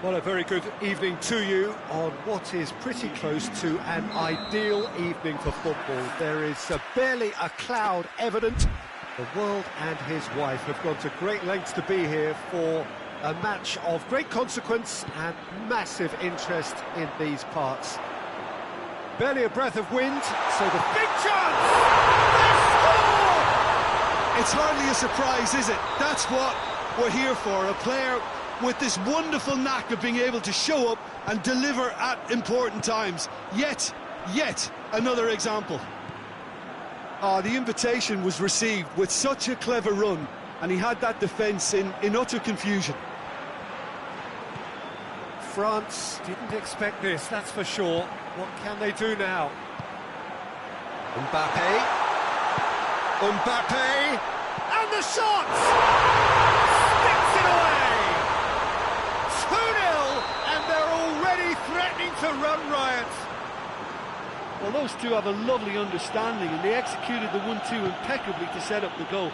Well, a very good evening to you on what is pretty close to an ideal evening for football. There is barely a cloud evident. The world and his wife have gone to great lengths to be here for a match of great consequence and massive interest in these parts. Barely a breath of wind, so the big chance! They score! It's hardly a surprise, is it? That's what we're here for, a player with this wonderful knack of being able to show up and deliver at important times. Yet another example. The invitation was received with such a clever run, and he had that defence in utter confusion. France didn't expect this, that's for sure. What can they do now? Mbappe, and the shot! Sticks it away! 2-0, and they're already threatening to run riot. Well, those two have a lovely understanding, and they executed the 1-2 impeccably to set up the goal.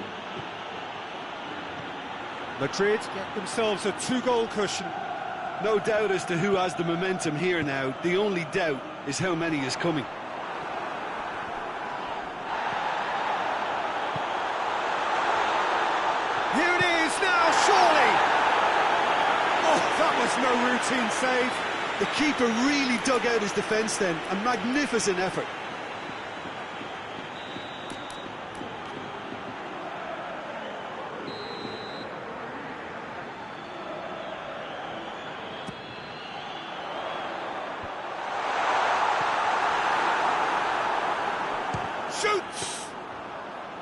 Madrid get themselves a 2-goal cushion. No doubt as to who has the momentum here now. The only doubt is how many is coming. Here it is now, surely! Oh, that was no routine save. The keeper really dug out his defence then. A magnificent effort. Shoots!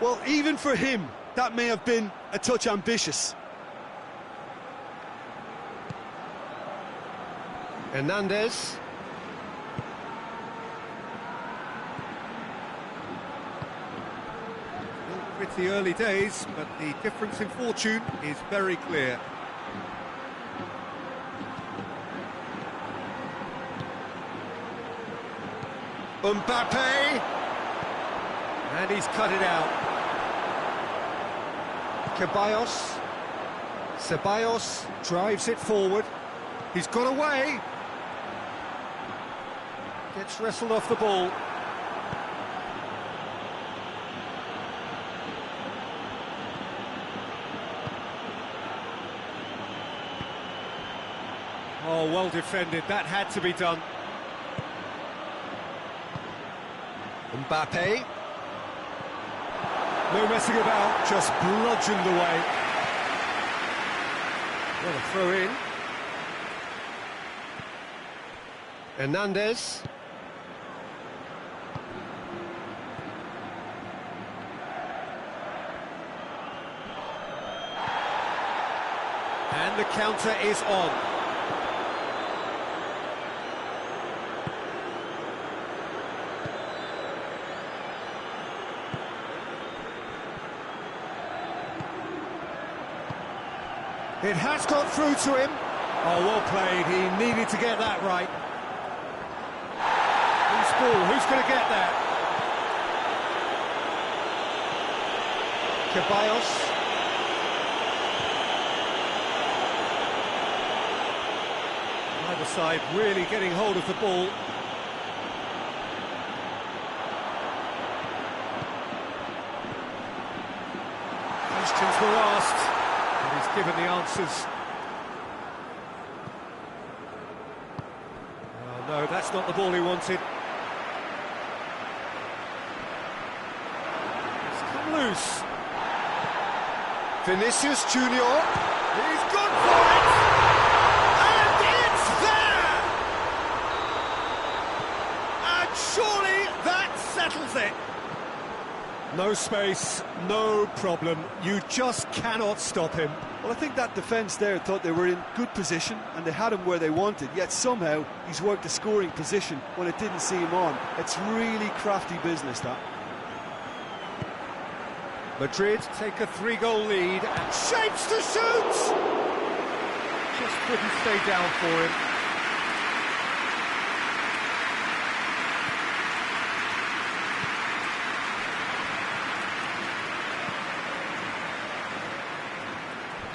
Well, even for him, that may have been a touch ambitious. Hernandez. Pretty early days, but the difference in fortune is very clear. Mbappe! And he's cut it out. Ceballos drives it forward. He's got away. Gets wrestled off the ball. Oh, well defended. That had to be done. Mbappe. No messing about, just bludgeoned away. What a throw in. Hernandez. And the counter is on. It has got through to him. Oh, well played. He needed to get that right. Who's ball? Who's going to get that? Ceballos. Either side really getting hold of the ball. Questions were asked. He's given the answers. Oh, no, that's not the ball he wanted. It's come loose. Vinicius Junior. He's gone for it! And it's there! And surely that settles it. No space, no problem. You just cannot stop him. Well, I think that defence there thought they were in good position and they had him where they wanted, yet somehow he's worked a scoring position when it didn't see him on. It's really crafty business, that. Madrid take a 3-goal lead and shapes to shoot! Just couldn't stay down for him.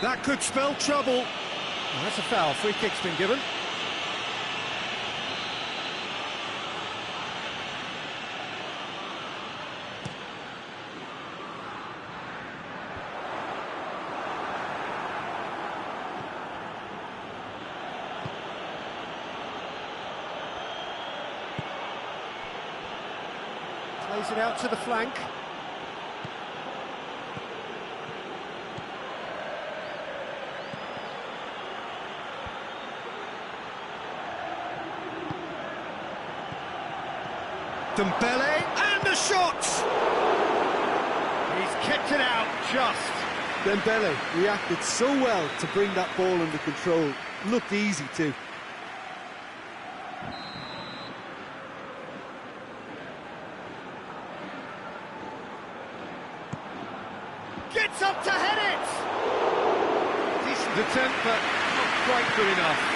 That could spell trouble. That's a foul. Free kick's been given. Plays it out to the flank. Dembele, and the shot! He's kept it out, just. Dembele reacted so well to bring that ball under control. Looked easy too. Gets up to head it! Decent attempt, but not quite good enough.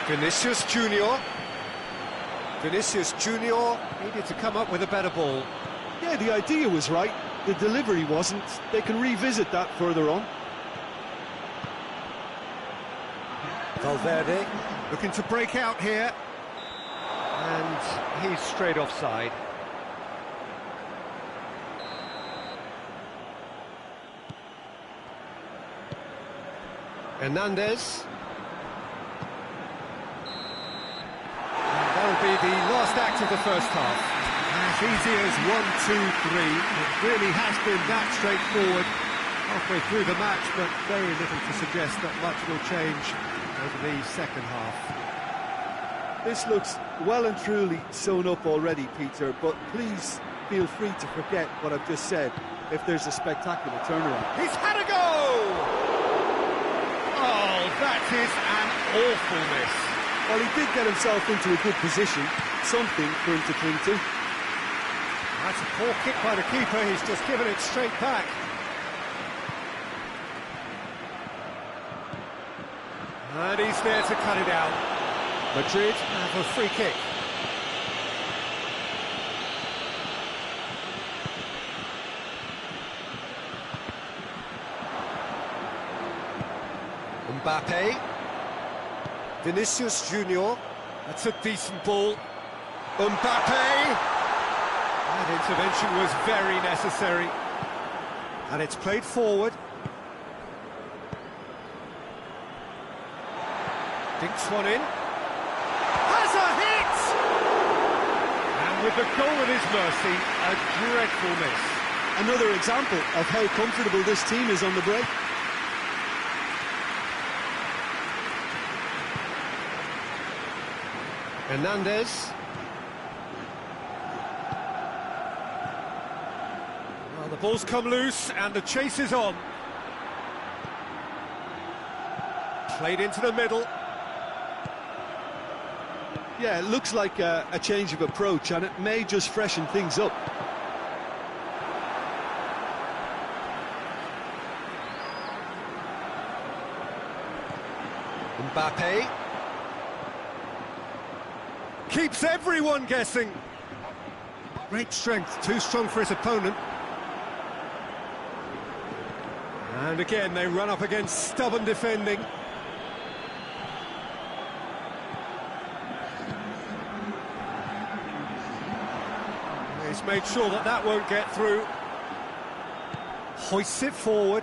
Vinicius Junior. Vinicius Junior needed to come up with a better ball. Yeah, the idea was right. The delivery wasn't. They can revisit that further on. Valverde looking to break out here. And he's straight offside. Hernandez. That'll be the last act of the first half. As easy as 1, 2, 3. It really has been that straightforward halfway through the match, but very little to suggest that much will change over the second half. This looks well and truly sewn up already, Peter, but please feel free to forget what I've just said if there's a spectacular turnaround. He's had a go! Oh, that is an awful miss. Well, he did get himself into a good position, something for him to cling to. That's a poor kick by the keeper, he's just given it straight back. And he's there to cut it out. Madrid have a free kick. Mbappe. Vinicius Junior. That's a decent ball. Mbappe. That intervention was very necessary. And it's played forward. Dinks one in. Has a hit! And with the goal at his mercy, a dreadful miss. Another example of how comfortable this team is on the break. Hernandez. Well, the ball's come loose and the chase is on. Played into the middle. Yeah, it looks like a change of approach, and it may just freshen things up. Mbappe. Keeps everyone guessing. Great strength, too strong for his opponent. And again, they run up against stubborn defending. He's made sure that that won't get through. Hoists it forward.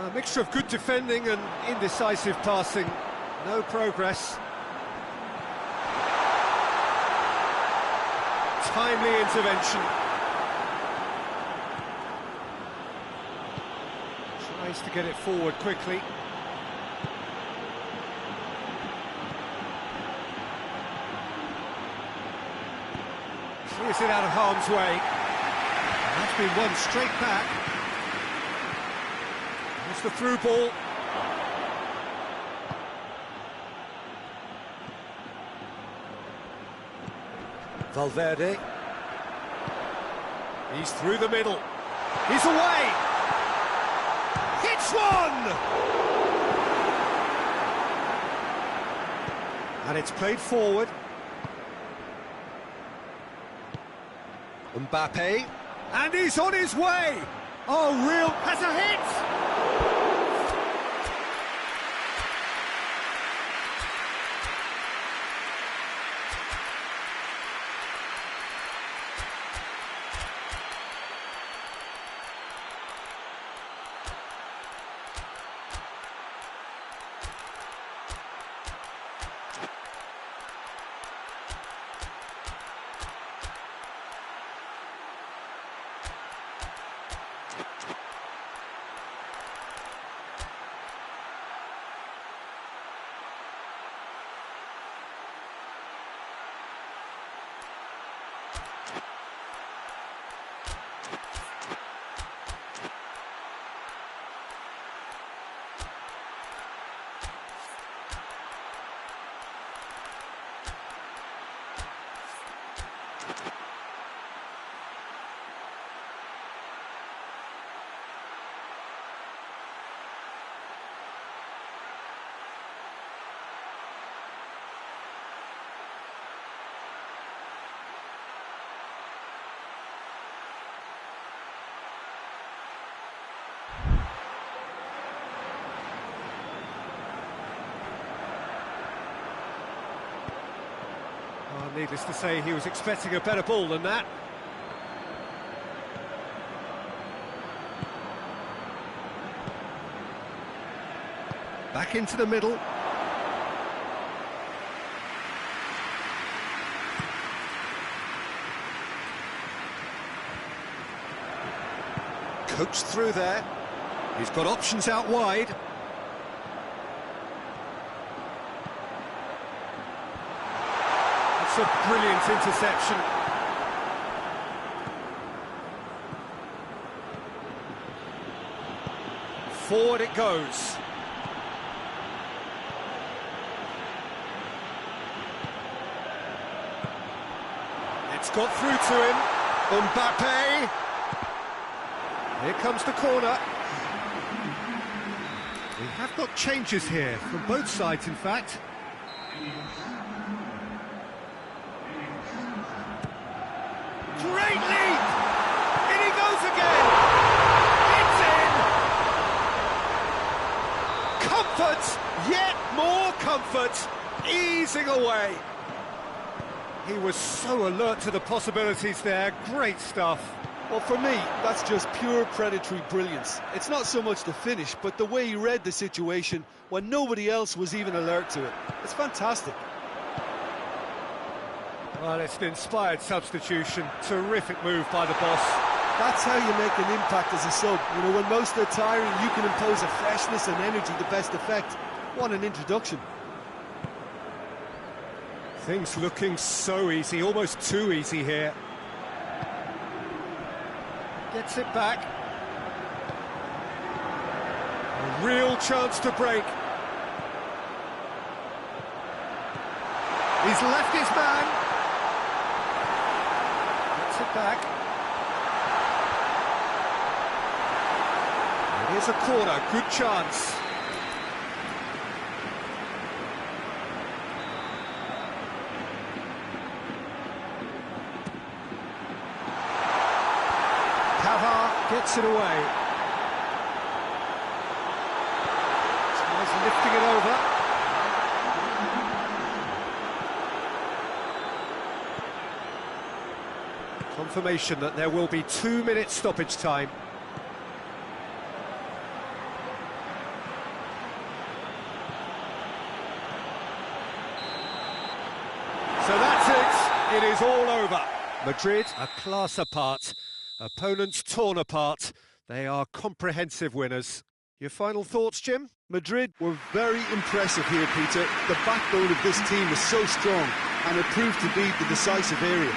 A mixture of good defending and indecisive passing. No progress. Timely intervention. Tries to get it forward quickly. Clears it out of harm's way. That's been won straight back. That's the through ball. Valverde. He's through the middle. He's away! Hits one! And it's played forward. Mbappe, and he's on his way! Oh, real... has a hit! Oh, needless to say, he was expecting a better ball than that. Back into the middle. Coached through there. He's got options out wide. It's a brilliant interception. Forward it goes. It's got through to him. Mbappe. Here comes the corner. We have got changes here, from both sides in fact. Great leap! In he goes again! It's in! Comfort! Yet more comfort! Easing away! He was so alert to the possibilities there. Great stuff. Well, for me, that's just pure predatory brilliance. It's not so much the finish, but the way he read the situation when nobody else was even alert to it. It's fantastic. Well, it's an inspired substitution. Terrific move by the boss. That's how you make an impact as a sub. You know, when most are tiring, you can impose a freshness and energy to best effect. What an introduction. Things looking so easy, almost too easy here. Gets it back. A real chance to break. He's left his man. Gets it back. Here's a corner, good chance. Gets it away. Tries lifting it over. Confirmation that there will be 2 minutes stoppage time. So that's it. It is all over. Madrid, a class apart. Opponents torn apart. They are comprehensive winners. Your final thoughts, Jim? Madrid were very impressive here, Peter. The backbone of this team was so strong, and it proved to be the decisive area.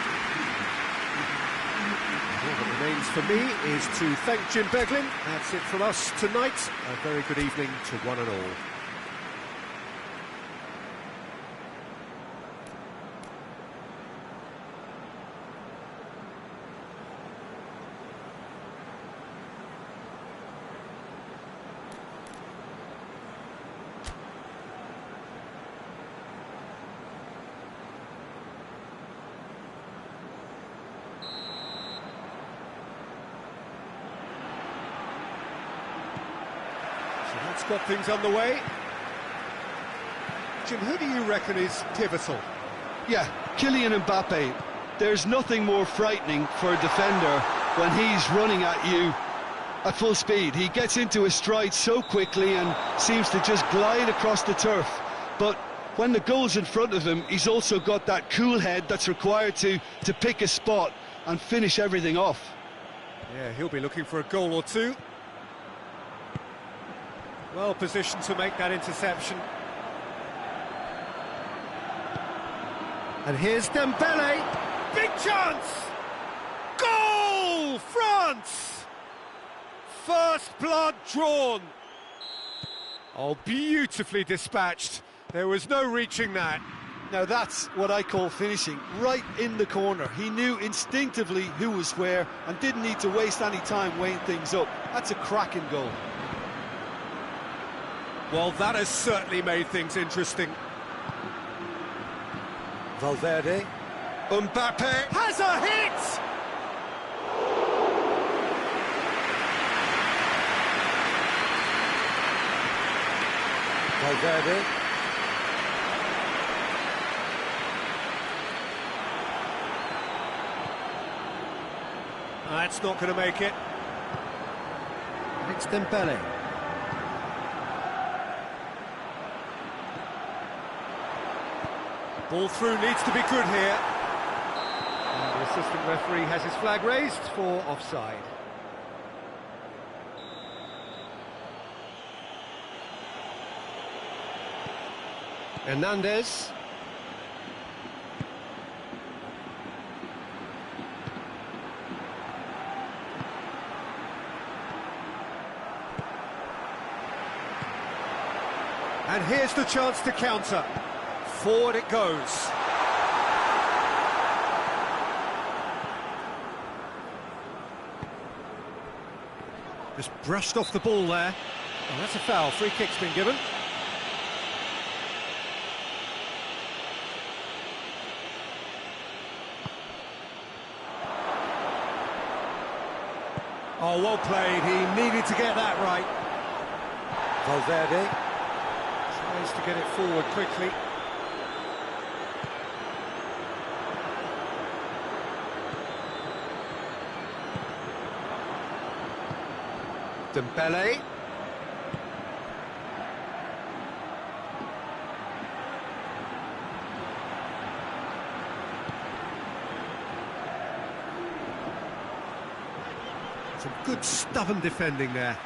All that remains for me is to thank Jim Beglin. That's it from us tonight. A very good evening to one and all. France got things underway. Jim, who do you reckon is pivotal? Yeah, Kylian Mbappe. There's nothing more frightening for a defender when he's running at you at full speed. He gets into his stride so quickly and seems to just glide across the turf. But when the goal's in front of him, he's also got that cool head that's required to pick a spot and finish everything off. Yeah, he'll be looking for a goal or two. Well positioned to make that interception. And here's Dembele. Big chance! Goal! France! First blood drawn. Oh, beautifully dispatched. There was no reaching that. Now that's what I call finishing, right in the corner. He knew instinctively who was where and didn't need to waste any time weighing things up. That's a cracking goal. Well, that has certainly made things interesting. Valverde. Mbappe has a hit! Valverde. That's not going to make it. It's Dembele. Ball through needs to be good here. And the assistant referee has his flag raised for offside. Hernandez. And here's the chance to counter. Forward it goes. Just brushed off the ball there. Oh, that's a foul. Free kick's been given. Oh, well played. He needed to get that right. Valverde tries to get it forward quickly. Dembele. Some good stubborn defending there.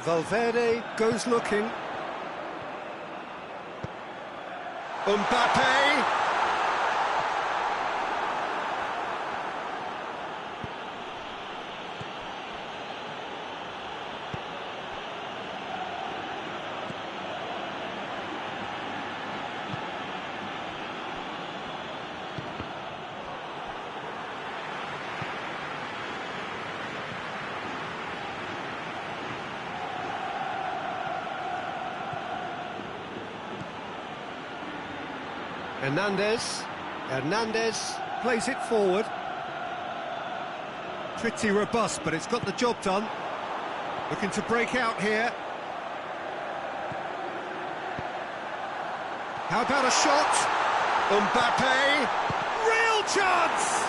Valverde goes looking. Mbappe. Hernandez plays it forward. Pretty robust, but it's got the job done. Looking to break out here. How about a shot? Mbappe. Real chance!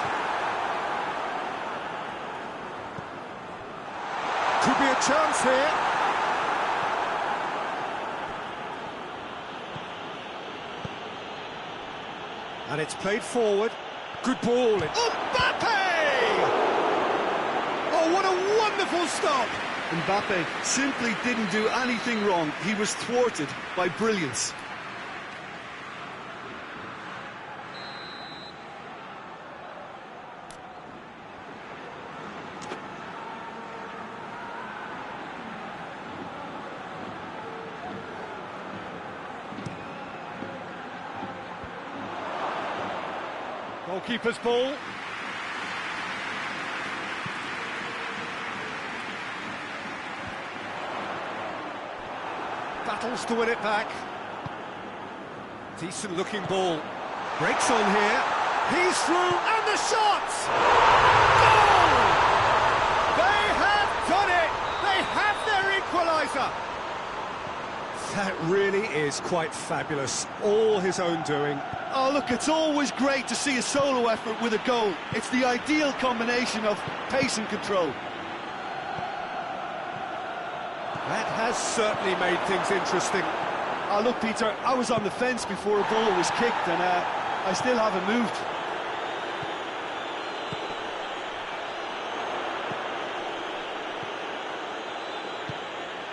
Could be a chance here. And it's played forward. Good ball. Mbappe! Oh, what a wonderful stop! Mbappe simply didn't do anything wrong. He was thwarted by brilliance. Goalkeeper's ball. Battles to win it back. Decent looking ball. Breaks on here. He's through, and the shot! Goal! They have done it! They have their equaliser! That really is quite fabulous. All his own doing. Oh, look, it's always great to see a solo effort with a goal. It's the ideal combination of pace and control. That has certainly made things interesting. Oh, look, Peter, I was on the fence before a ball was kicked, and I still haven't moved.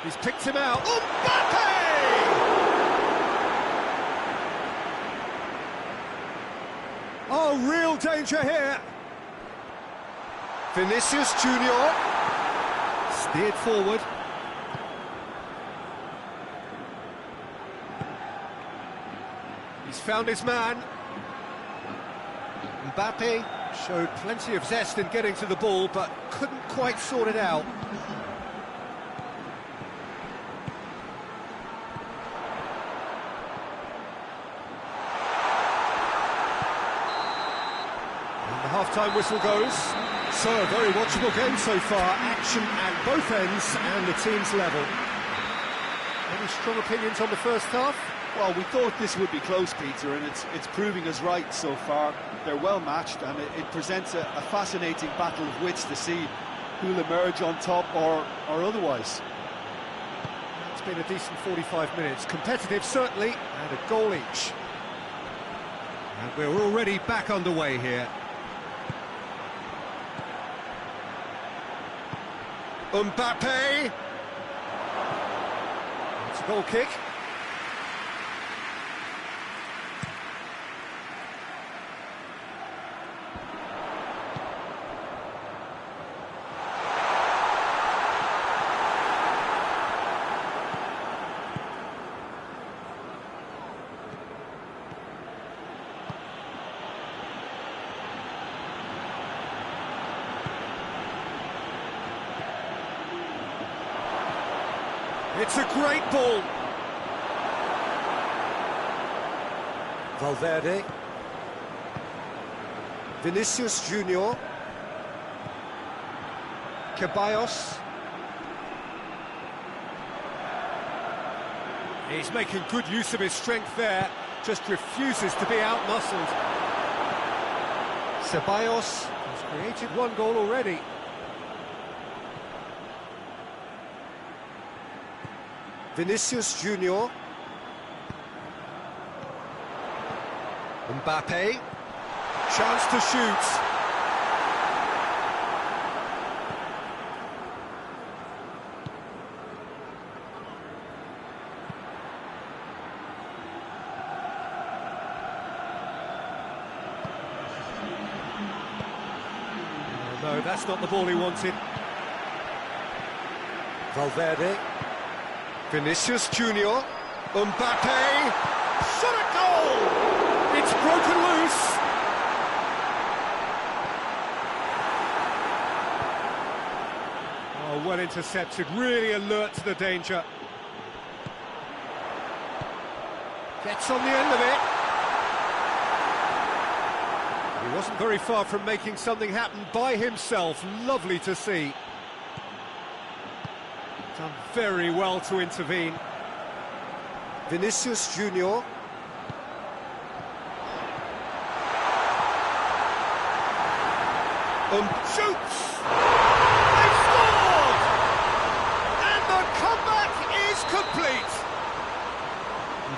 He's picked him out. Mbappe! Oh, real danger here. Vinicius Junior steered forward. He's found his man. Mbappe showed plenty of zest in getting to the ball, but couldn't quite sort it out. Half-time whistle goes. So, a very watchable game so far. Action at both ends and the team's level. Any strong opinions on the first half? Well, we thought this would be close, Peter, and it's proving us right so far. They're well matched, and it presents a fascinating battle of wits to see who'll emerge on top or otherwise. It's been a decent 45 minutes. Competitive, certainly, and a goal each. And we're already back underway here. Mbappe! It's a goal kick. It's a great ball. Valverde. Vinicius Junior. Ceballos. He's making good use of his strength there. Just refuses to be out-muscled. Ceballos has created one goal already. Vinicius Junior. Mbappe. Chance to shoot. No, that's not the ball he wanted. Valverde. Vinicius Junior, Mbappe, shot at goal! It's broken loose. Oh, well intercepted, really alert to the danger. Gets on the end of it. He wasn't very far from making something happen by himself. Lovely to see. Done very well to intervene. Vinicius Junior. Shoots! They scored! And the comeback is complete.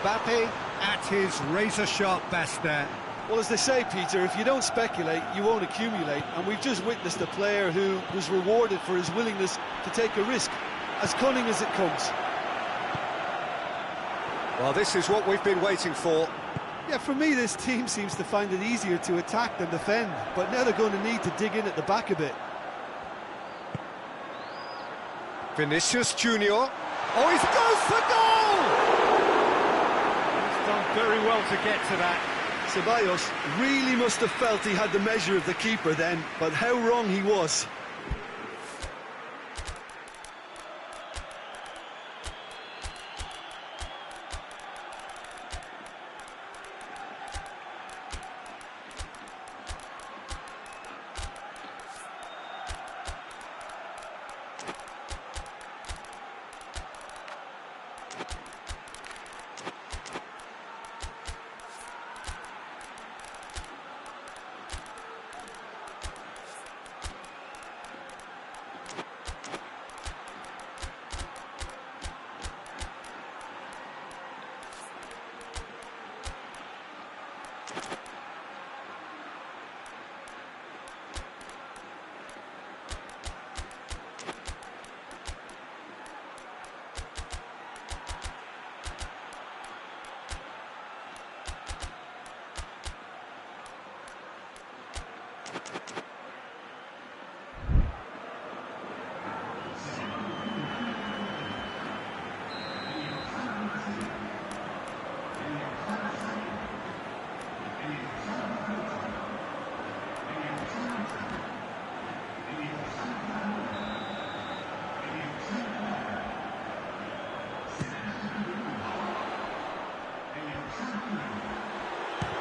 Mbappe at his razor-sharp best there. Well, as they say, Peter, if you don't speculate, you won't accumulate. And we've just witnessed a player who was rewarded for his willingness to take a risk. As cunning as it comes. Well, this is what we've been waiting for. Yeah, for me, this team seems to find it easier to attack than defend, but now they're going to need to dig in at the back a bit. Vinicius Junior. Oh, he goes for goal! He's done very well to get to that. Ceballos really must have felt he had the measure of the keeper then, but how wrong he was.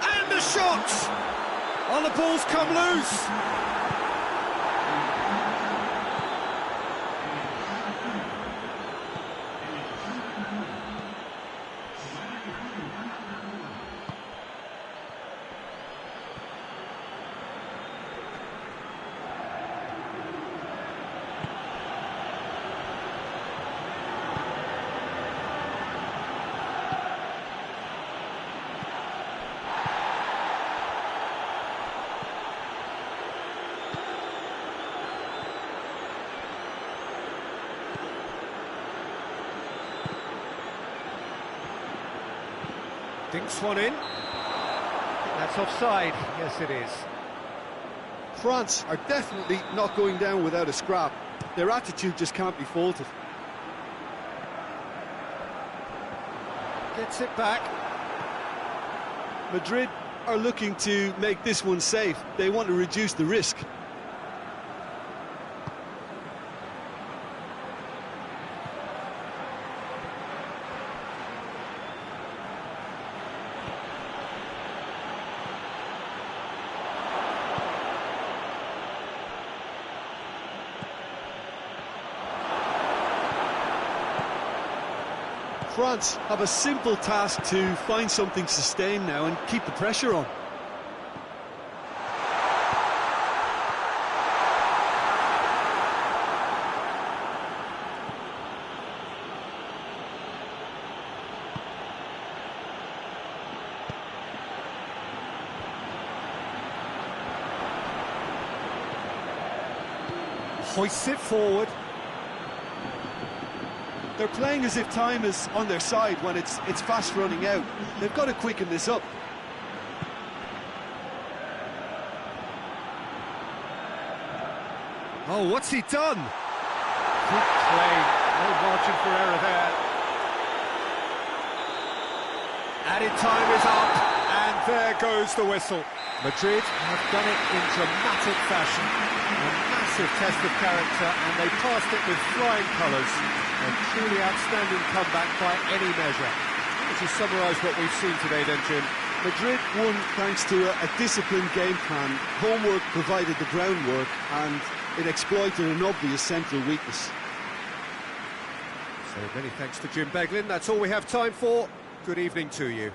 And the shot! Oh, the ball's come loose! Dinks one in. That's offside. Yes, it is. France are definitely not going down without a scrap. Their attitude just can't be faulted. Gets it back. Madrid are looking to make this one safe. They want to reduce the risk. France have a simple task to find something sustained now and keep the pressure on. Hoists it forward. They're playing as if time is on their side when it's fast running out. They've got to quicken this up. Oh, what's he done? Good play. No margin for error there. Added time is up, and there goes the whistle. Madrid have done it in dramatic fashion. A massive test of character, and they passed it with flying colours. A truly outstanding comeback by any measure. To summarise what we've seen today then, Jim. Madrid won thanks to a disciplined game plan. Homework provided the groundwork, and it exploited an obvious central weakness. So many thanks to Jim Beglin. That's all we have time for. Good evening to you.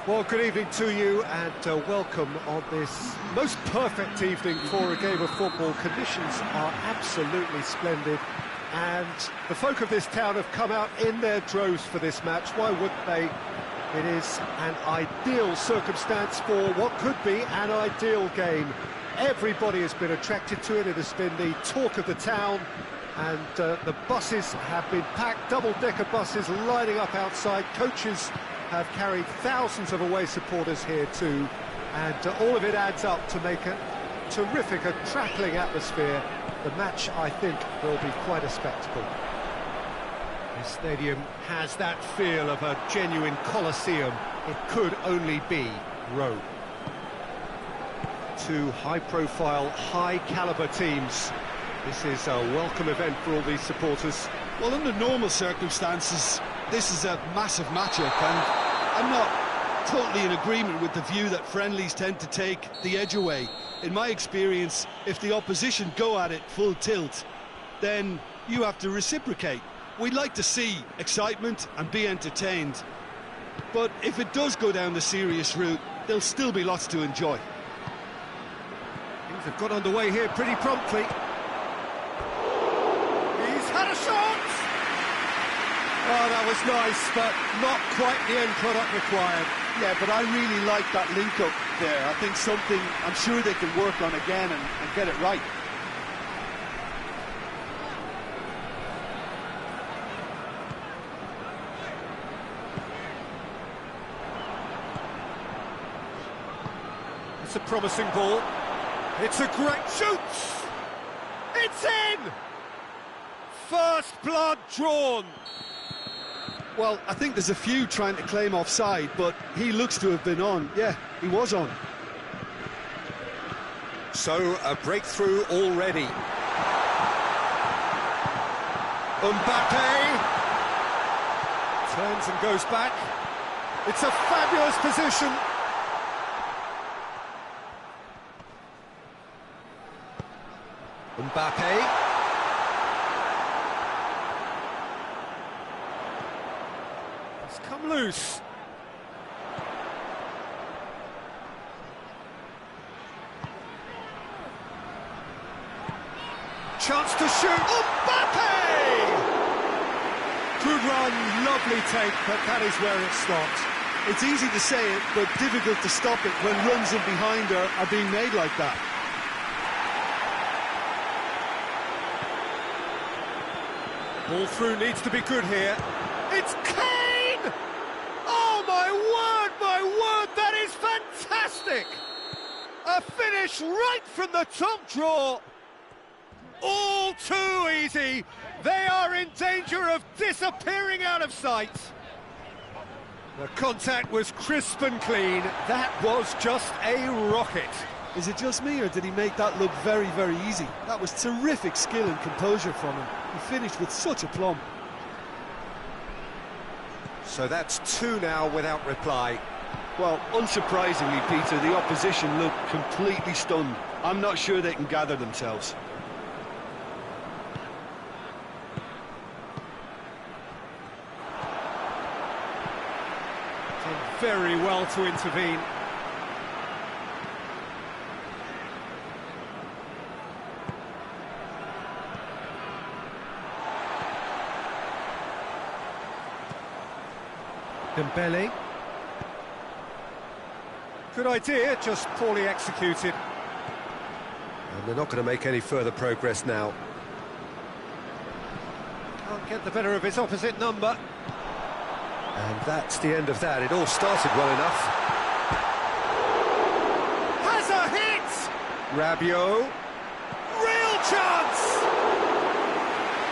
Well, good evening to you and welcome on this most perfect evening for a game of football. Conditions are absolutely splendid and the folk of this town have come out in their droves for this match. Why wouldn't they? It is an ideal circumstance for what could be an ideal game. Everybody has been attracted to it. It has been the talk of the town, and the buses have been packed, double-decker buses lining up outside. Coaches have carried thousands of away supporters here too, and all of it adds up to make a terrific, crackling atmosphere. The match, I think, will be quite a spectacle. This stadium has that feel of a genuine Colosseum. It could only be Rome. Two high-profile, high-caliber teams. This is a welcome event for all these supporters. Well, under normal circumstances, this is a massive matchup, and I'm not totally in agreement with the view that friendlies tend to take the edge away. In my experience, if the opposition go at it full tilt, then you have to reciprocate. We'd like to see excitement and be entertained, but if it does go down the serious route, there'll still be lots to enjoy. Things have got underway here pretty promptly. He's had a shot! Oh, that was nice, but not quite the end product required. Yeah, but I really like that link-up there. I think something I'm sure they can work on again and get it right. It's a promising ball. It's a great shoot! It's in! First blood drawn. Well, I think there's a few trying to claim offside, but he looks to have been on. Yeah, he was on. So, a breakthrough already. Mbappe turns and goes back. It's a fabulous position. Mbappe. It's come loose. Chance to shoot. Mbappe! Good run, lovely take, but that is where it stopped. It's easy to say it, but difficult to stop it when runs in behind are being made like that. Ball through needs to be good here. It's Kane! Oh, my word, that is fantastic! A finish right from the top draw. All too easy. They are in danger of disappearing out of sight. The contact was crisp and clean. That was just a rocket. Is it just me, or did he make that look very, very easy? That was terrific skill and composure from him. He finished with such aplomb. So that's two now without reply. Well, unsurprisingly, Peter, the opposition look completely stunned. I'm not sure they can gather themselves. Did very well to intervene. Dembele. Good idea, just poorly executed. And they're not going to make any further progress now. Can't get the better of his opposite number. And that's the end of that. It all started well enough. Has a hit! Rabiot. Real chance!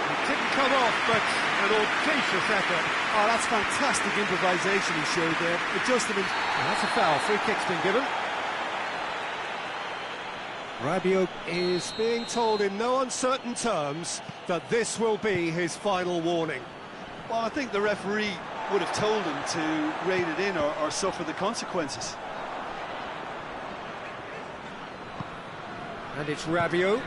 It didn't come off, but an audacious effort. Oh, that's fantastic improvisation he showed there. Adjustment. And that's a foul. Free kick's been given. Rabiot is being told in no uncertain terms that this will be his final warning. Well, I think the referee would have told him to rein it in or suffer the consequences. And it's Rabiot.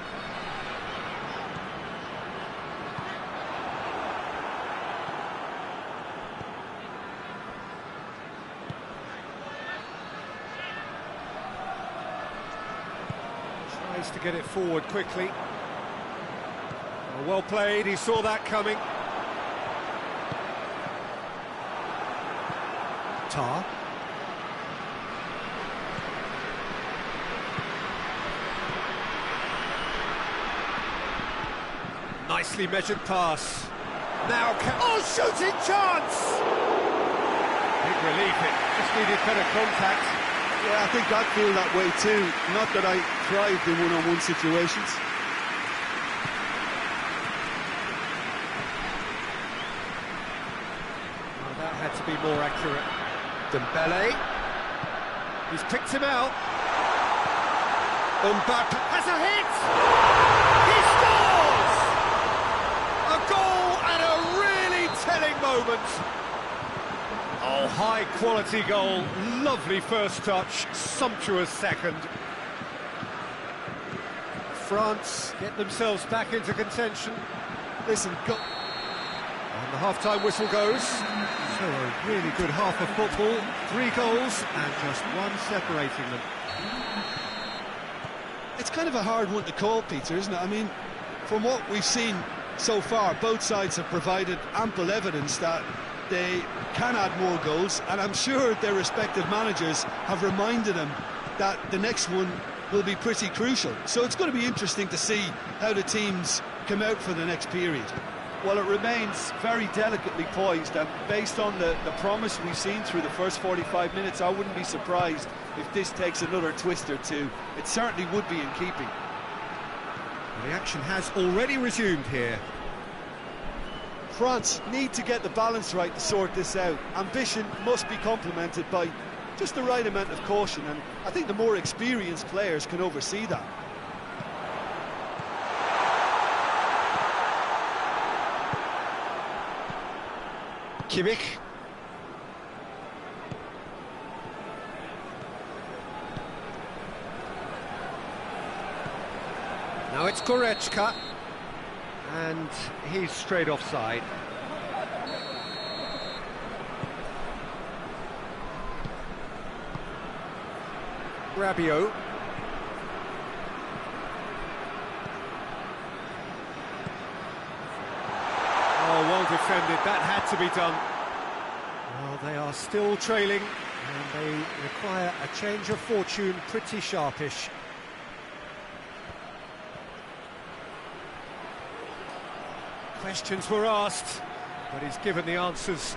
Has to get it forward quickly. Well played, he saw that coming. Tar. Nicely measured pass. Now oh, shooting chance! Big relief, it just needed better contact. Yeah, I think I'd feel that way too. Not that I thrived in one-on-one situations. Well, that had to be more accurate. Dembele. He's picked him out. Mbappe has a hit! He scores! A goal and a really telling moment. Oh, high-quality goal. Lovely first touch, sumptuous second. France get themselves back into contention. Listen, And the half-time whistle goes. So a really good half of football. 3 goals and just one separating them. it's kind of a hard one to call, Peter, isn't it? I mean, from what we've seen so far, both sides have provided ample evidence that they can add more goals, and I'm sure their respective managers have reminded them that the next one will be pretty crucial. So it's going to be interesting to see how the teams come out for the next period. Well, it remains very delicately poised, and based on the promise we've seen through the first 45 minutes, I wouldn't be surprised if this takes another twist or two. It certainly would be in keeping. The action has already resumed here. France need to get the balance right to sort this out. Ambition must be complemented by just the right amount of caution, and I think the more experienced players can oversee that. Kimmich. Now it's Goretzka. And he's straight offside. Rabiot. Oh, well defended. That had to be done. Well, they are still trailing, and they require a change of fortune, pretty sharpish. Questions were asked, but he's given the answers.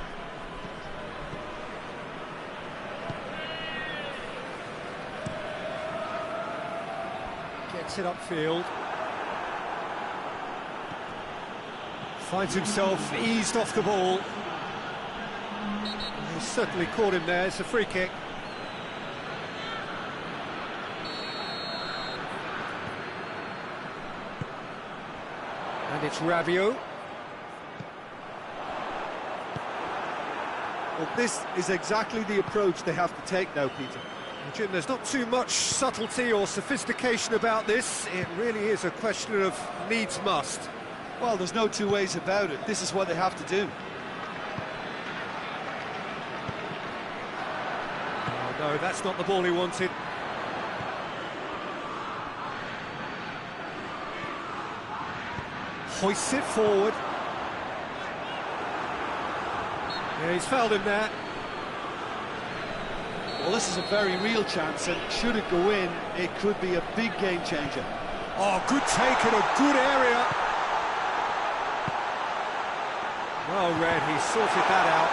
Gets it upfield. Finds himself eased off the ball. He's certainly caught him there. It's a free kick. And it's Rabiot. Well, this is exactly the approach they have to take now, Peter. Jim, there's not too much subtlety or sophistication about this. It really is a question of needs must. Well, there's no two ways about it. This is what they have to do. Oh, no, that's not the ball he wanted. Hoists it forward. Yeah, he's fouled him there. Well, this is a very real chance, and should it go in, it could be a big game changer. Oh, good take in a good area. Well read, he sorted that out.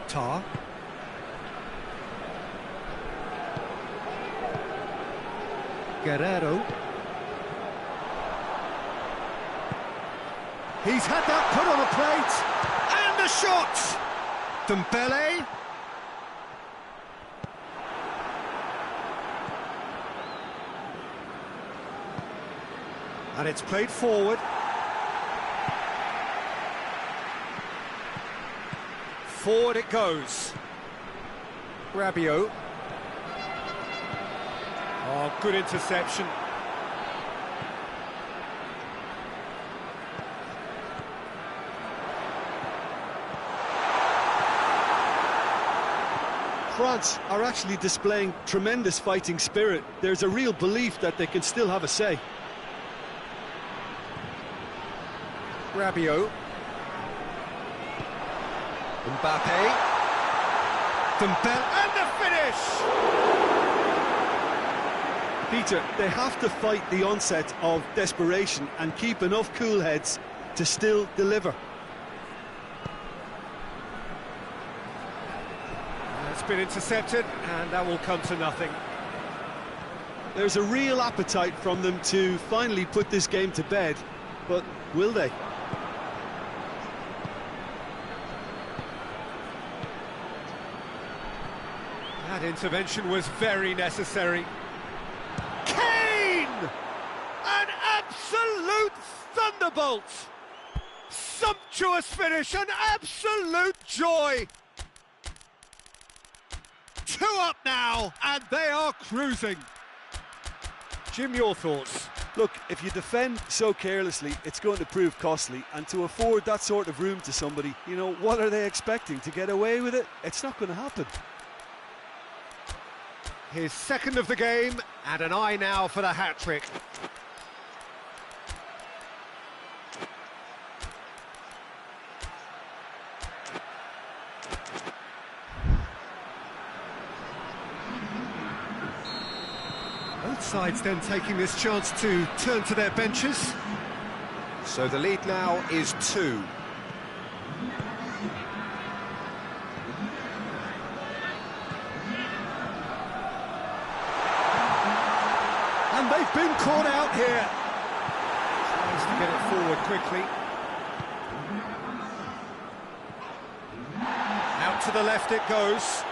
Tar. Guerrero. He's had that put on a plate. And the shot! Dembele. And it's played forward. Forward it goes. Rabiot. Oh, good interception. France are actually displaying tremendous fighting spirit. There's a real belief that they can still have a say. Rabiot. Mbappe. Dembele. And the finish! Peter, they have to fight the onset of desperation and keep enough cool heads to still deliver. It's been intercepted, and that will come to nothing. There's a real appetite from them to finally put this game to bed, but will they? That intervention was very necessary. Kane! An absolute thunderbolt! Sumptuous finish, an absolute joy! 2 up now, and they are cruising. Jim, your thoughts? Look, if you defend so carelessly, it's going to prove costly, and to afford that sort of room to somebody, you know, what are they expecting? To get away with it? It's not going to happen. His second of the game, and an eye now for the hat-trick. Both sides then taking this chance to turn to their benches. So the lead now is 2. And they've been caught out here. Tries to get it forward quickly. Out to the left it goes.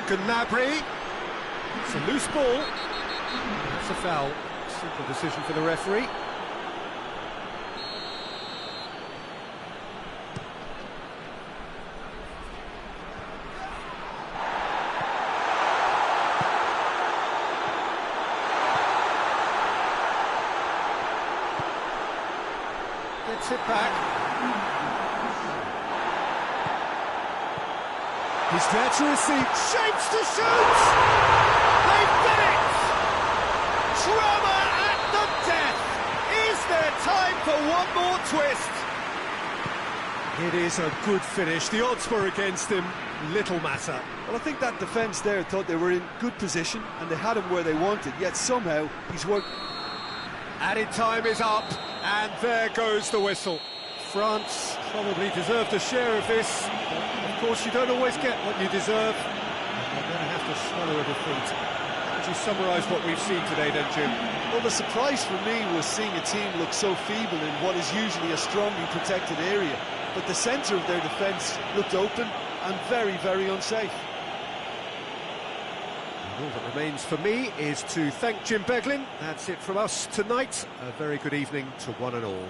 Gnabry. It's a loose ball. That's a foul. Simple decision for the referee. Gets it back. He's there to receive. Shapes to shoot! They've done it! Drama at the death! Is there time for one more twist? It is a good finish. The odds were against him. Little matter. Well, I think that defence there thought they were in good position and they had him where they wanted, yet somehow he's worked. Added time is up, and there goes the whistle. France probably deserved a share of this, but of course you don't always get what you deserve. They're going to have to swallow a defeat. Would you summarise what we've seen today then, Jim? Well, the surprise for me was seeing a team look so feeble in what is usually a strongly protected area, but the centre of their defence looked open and very, very unsafe. All that remains for me is to thank Jim Beglin. That's it from us tonight. A very good evening to one and all.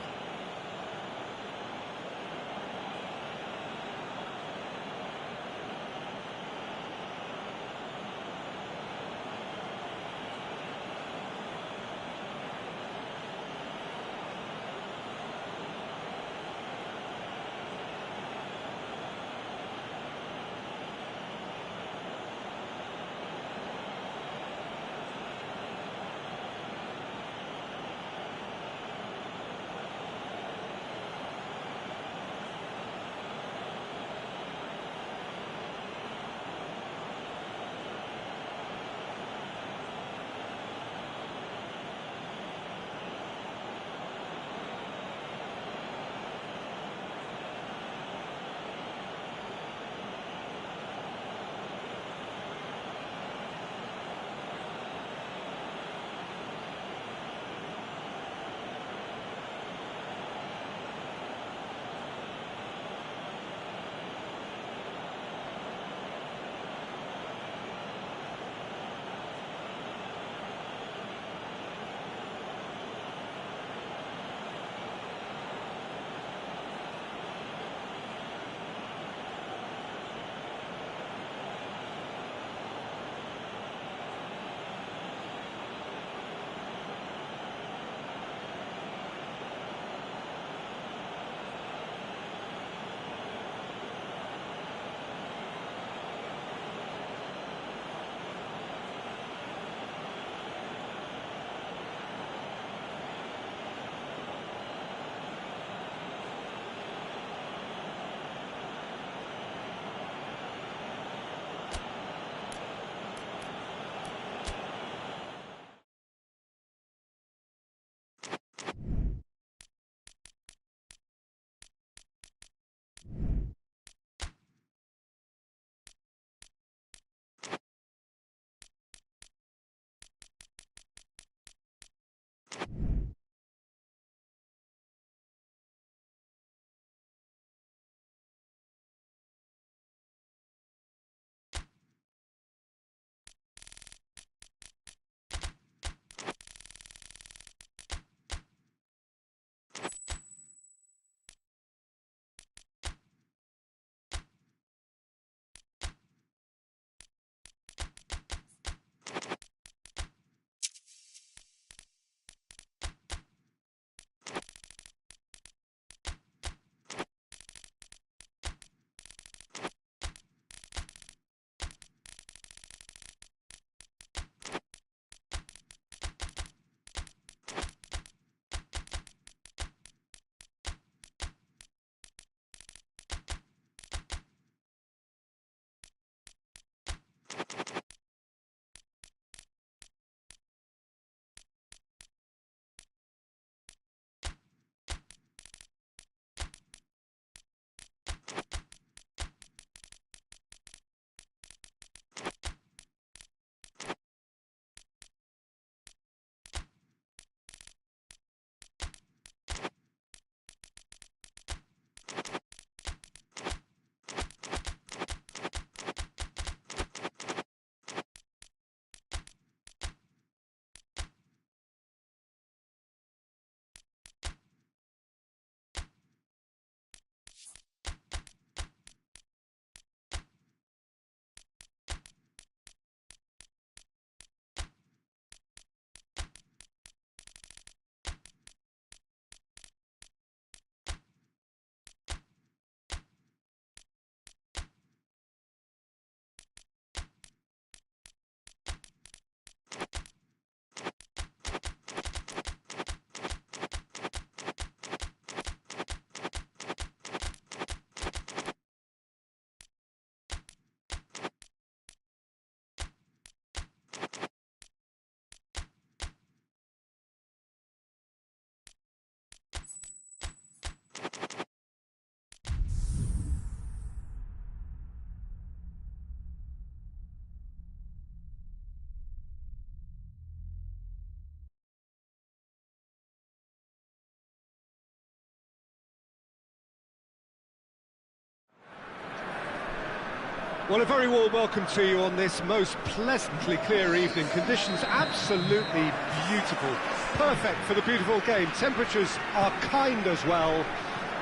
Well, a very warm welcome to you on this most pleasantly clear evening. Conditions absolutely beautiful. Perfect for the beautiful game. Temperatures are kind as well.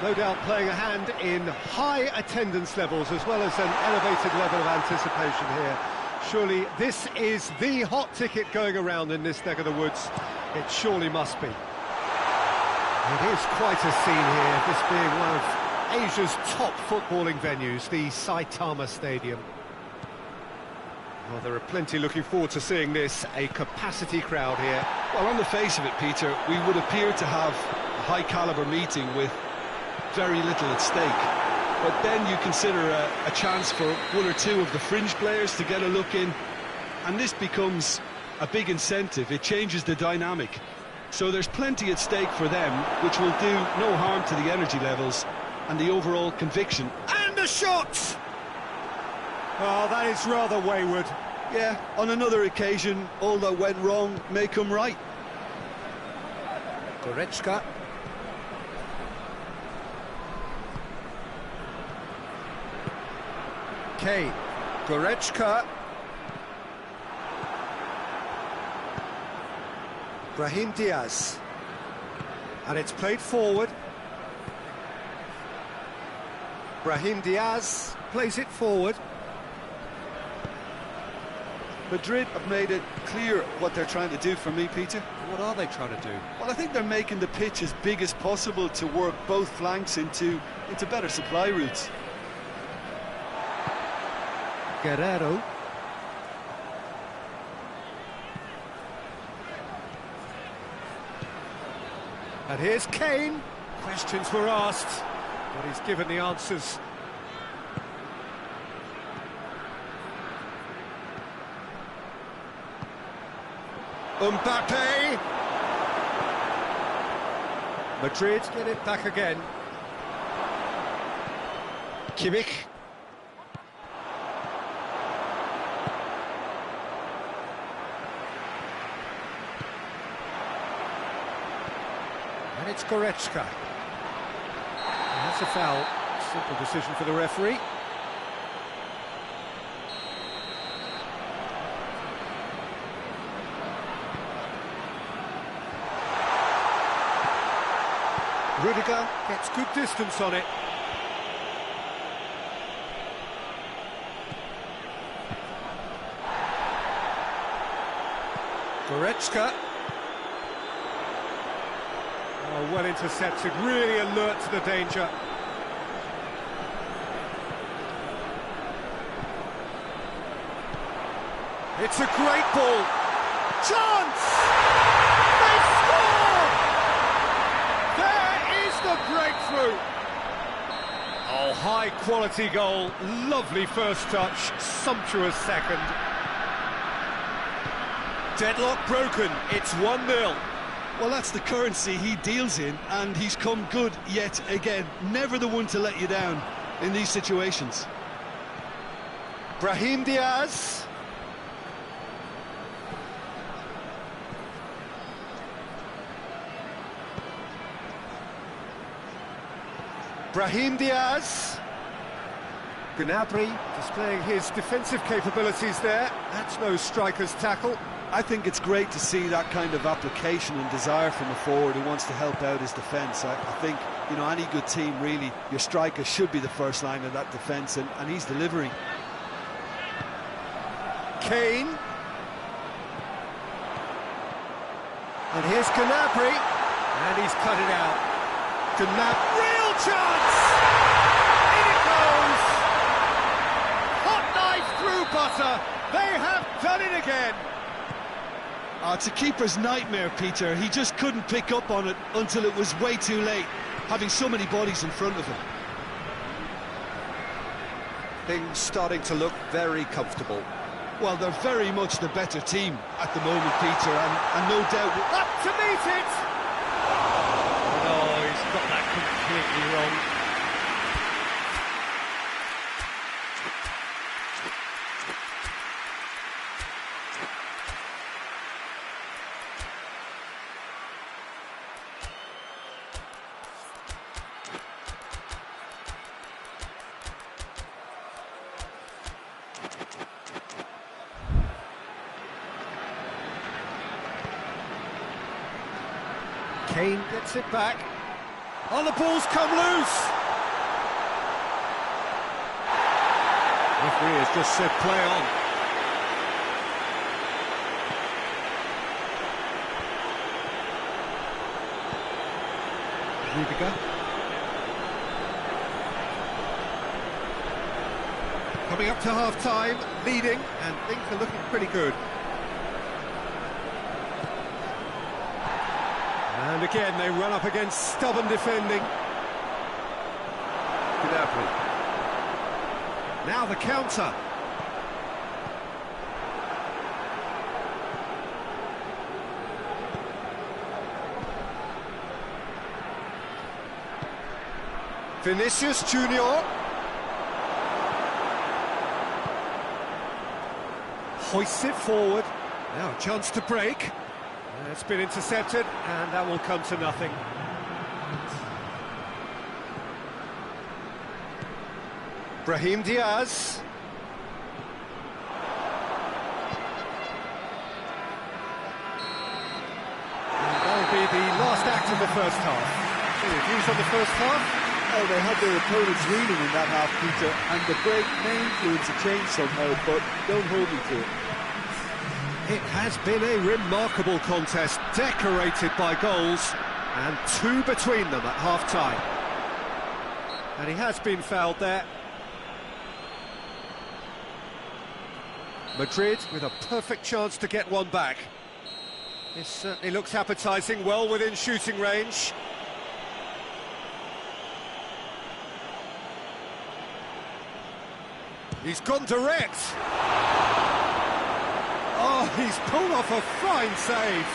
No doubt playing a hand in high attendance levels as well as an elevated level of anticipation here. Surely this is the hot ticket going around in this neck of the woods. It surely must be. It is quite a scene here, this being one of Asia's top footballing venues, the Saitama Stadium. Well, there are plenty looking forward to seeing this, a capacity crowd here. Well, on the face of it, Peter, we would appear to have a high-caliber meeting with very little at stake. But then you consider a chance for one or two of the fringe players to get a look in, and this becomes a big incentive. It changes the dynamic. So there's plenty at stake for them, which will do no harm to the energy levels and the overall conviction. And a shot! Oh, that is rather wayward. Yeah, on another occasion, all that went wrong may come right. Goretzka. Kane. Goretzka. Brahim Diaz. And it's played forward. Brahim Diaz plays it forward. Madrid have made it clear what they're trying to do for me, Peter. What are they trying to do? Well, I think they're making the pitch as big as possible to work both flanks into better supply routes. Guerrero. And here's Kane. Questions were asked, but he's given the answers. Mbappe. Madrid get it back again. Kimmich. And it's Goretzka. And that's a foul. Simple decision for the referee. Rudiger gets good distance on it. Goretzka. Oh, well intercepted, really alert to the danger. It's a great ball. Chance! They score! There is the breakthrough. Oh, high quality goal. Lovely first touch, sumptuous second. Deadlock broken, it's 1-0. Well, that's the currency he deals in, and he's come good yet again. Never the one to let you down in these situations. Brahim Diaz. Brahim Diaz. Gnabry displaying his defensive capabilities there. That's no striker's tackle. I think it's great to see that kind of application and desire from a forward who wants to help out his defence. I think, you know, any good team, really, your striker should be the first line of that defence, and he's delivering. Kane. And here's Gnabry. And he's cut it out. Gnabry. Real chance! In it goes! Hot knife through butter. They have done it again. It's a keeper's nightmare, Peter. He just couldn't pick up on it until it was way too late, having so many bodies in front of him. Things starting to look very comfortable. Well, they're very much the better team at the moment, Peter, and no doubt... Up to meet it! No, he's got that completely wrong. Kane gets it back. Oh, the ball's come loose! Referee has just said play on. Rudiger. Coming up to half-time, leading, and things are looking pretty good. And again, they run up against stubborn defending. Now the counter. Vinicius Junior. Hoists it forward. Now a chance to break. It's been intercepted, and that will come to nothing. Brahim Diaz. And that'll be the last act of the first half. Any views on the first half? Oh, they had their opponents reeling in that half, Peter, and the break may influence a change somehow, but don't hold me to it. It has been a remarkable contest, decorated by goals, and two between them at half-time. And he has been fouled there. Madrid with a perfect chance to get one back. This certainly looks appetising, well within shooting range. He's gone direct. Oh, he's pulled off a fine save.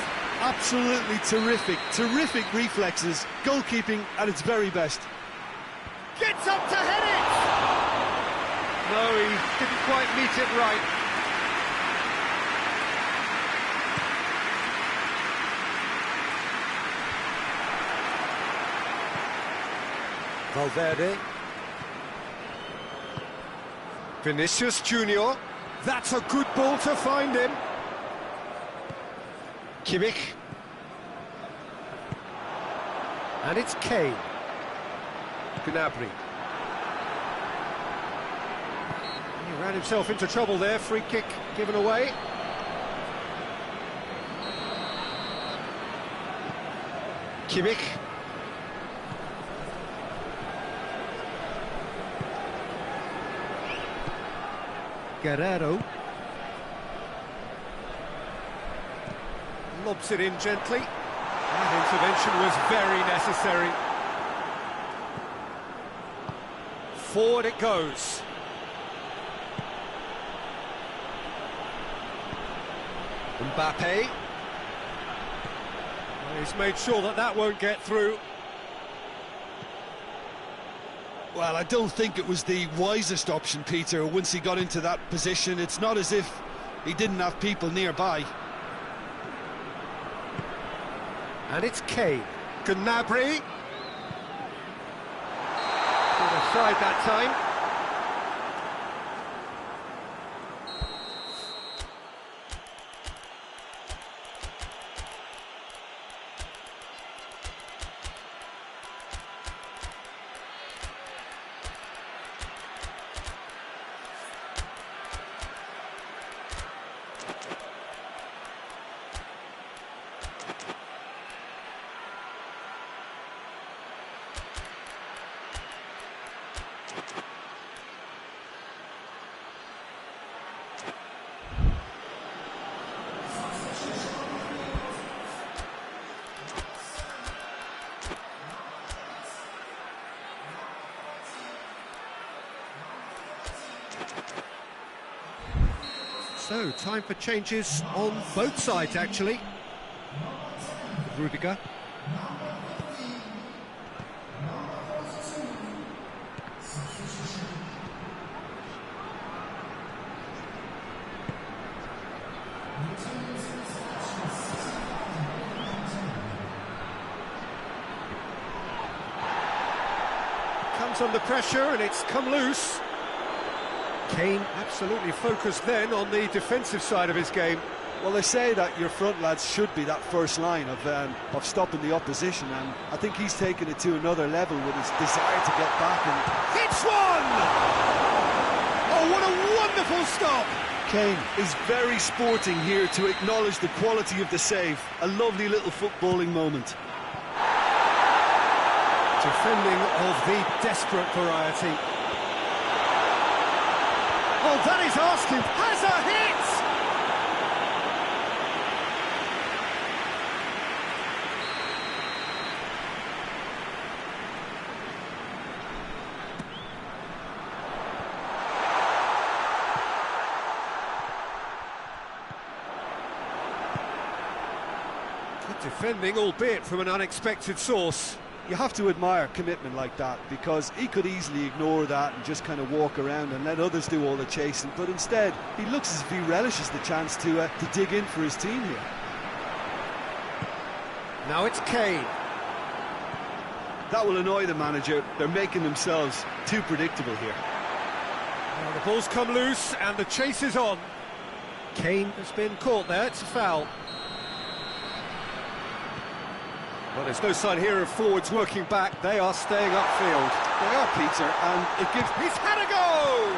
Absolutely terrific reflexes, goalkeeping at its very best. Gets up to head it! No, he didn't quite meet it right. Valverde. Vinicius Junior. That's a good ball to find him. Kimmich. And it's Kane. Gnabry. He ran himself into trouble there. Free kick given away. Kimmich. Guerrero. Lobs it in gently. That intervention was very necessary. Forward it goes. Mbappe. Well, he's made sure that that won't get through. Well, I don't think it was the wisest option, Peter, once he got into that position. It's not as if he didn't have people nearby. And it's Kane. Gnabry. Put aside that time. So, time for changes on both sides, actually. Rudiger. Comes under pressure and it's come loose. Kane absolutely focused then on the defensive side of his game. Well, they say that your front lads should be that first line of stopping the opposition, and I think he's taken it to another level with his desire to get back and Hits one! Oh, what a wonderful stop! Kane is very sporting here to acknowledge the quality of the save. A lovely little footballing moment. Defending of the desperate variety. Oh, that is asking. Has a hit! Good defending, albeit from an unexpected source. You have to admire commitment like that, because he could easily ignore that and just kind of walk around and let others do all the chasing, but instead he looks as if he relishes the chance to dig in for his team here. Now it's Kane. That will annoy the manager. They're making themselves too predictable here. Well, the ball's come loose and the chase is on. Kane has been caught there, it's a foul. Well, there's no sign here of forwards working back. They are staying upfield. They are, Peter, and it gives... He's had a go!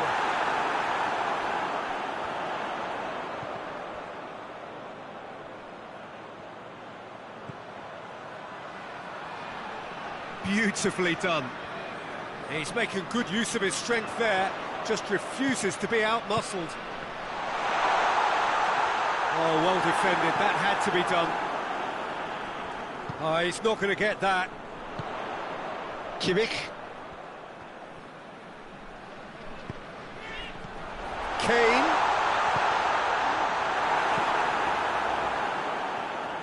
Beautifully done. He's making good use of his strength there. Just refuses to be out-muscled. Oh, well defended. That had to be done. Oh, he's not going to get that. Kimmich. Kane.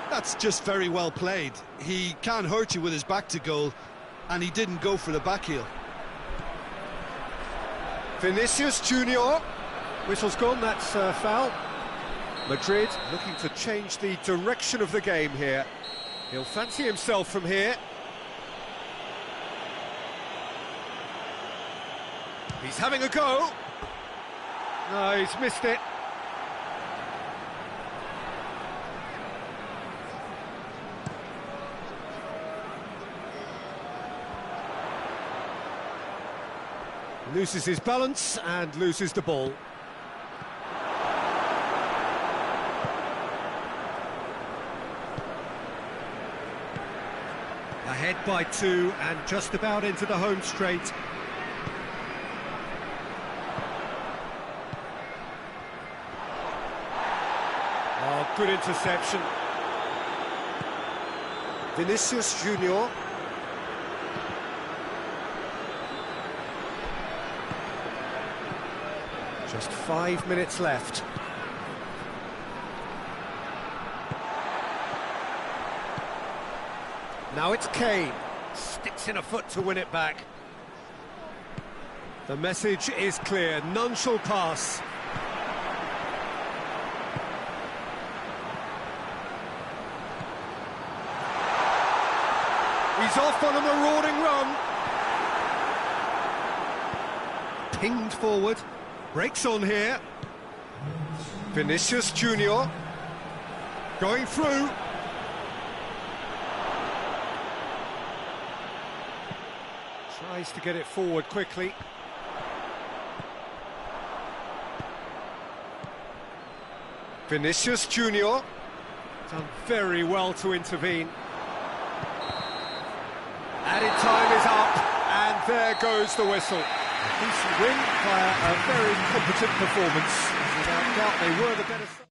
That's just very well played. He can't hurt you with his back to goal, and he didn't go for the back heel. Vinicius Junior. Whistle's gone, that's a foul. Madrid looking to change the direction of the game here. He'll fancy himself from here. He's having a go. No, he's missed it. Loses his balance and loses the ball. Ahead by 2 and just about into the home straight. Oh, good interception. Vinicius Junior. Just 5 minutes left. Now it's Kane. Sticks in a foot to win it back. The message is clear. None shall pass. He's off on a marauding run. Pinged forward. Breaks on here. Vinicius Junior. Going through. Tries to get it forward quickly. Vinicius Junior. Done very well to intervene. Added time is up, and there goes the whistle. A decent win by a very competent performance. Without doubt, they were the better side.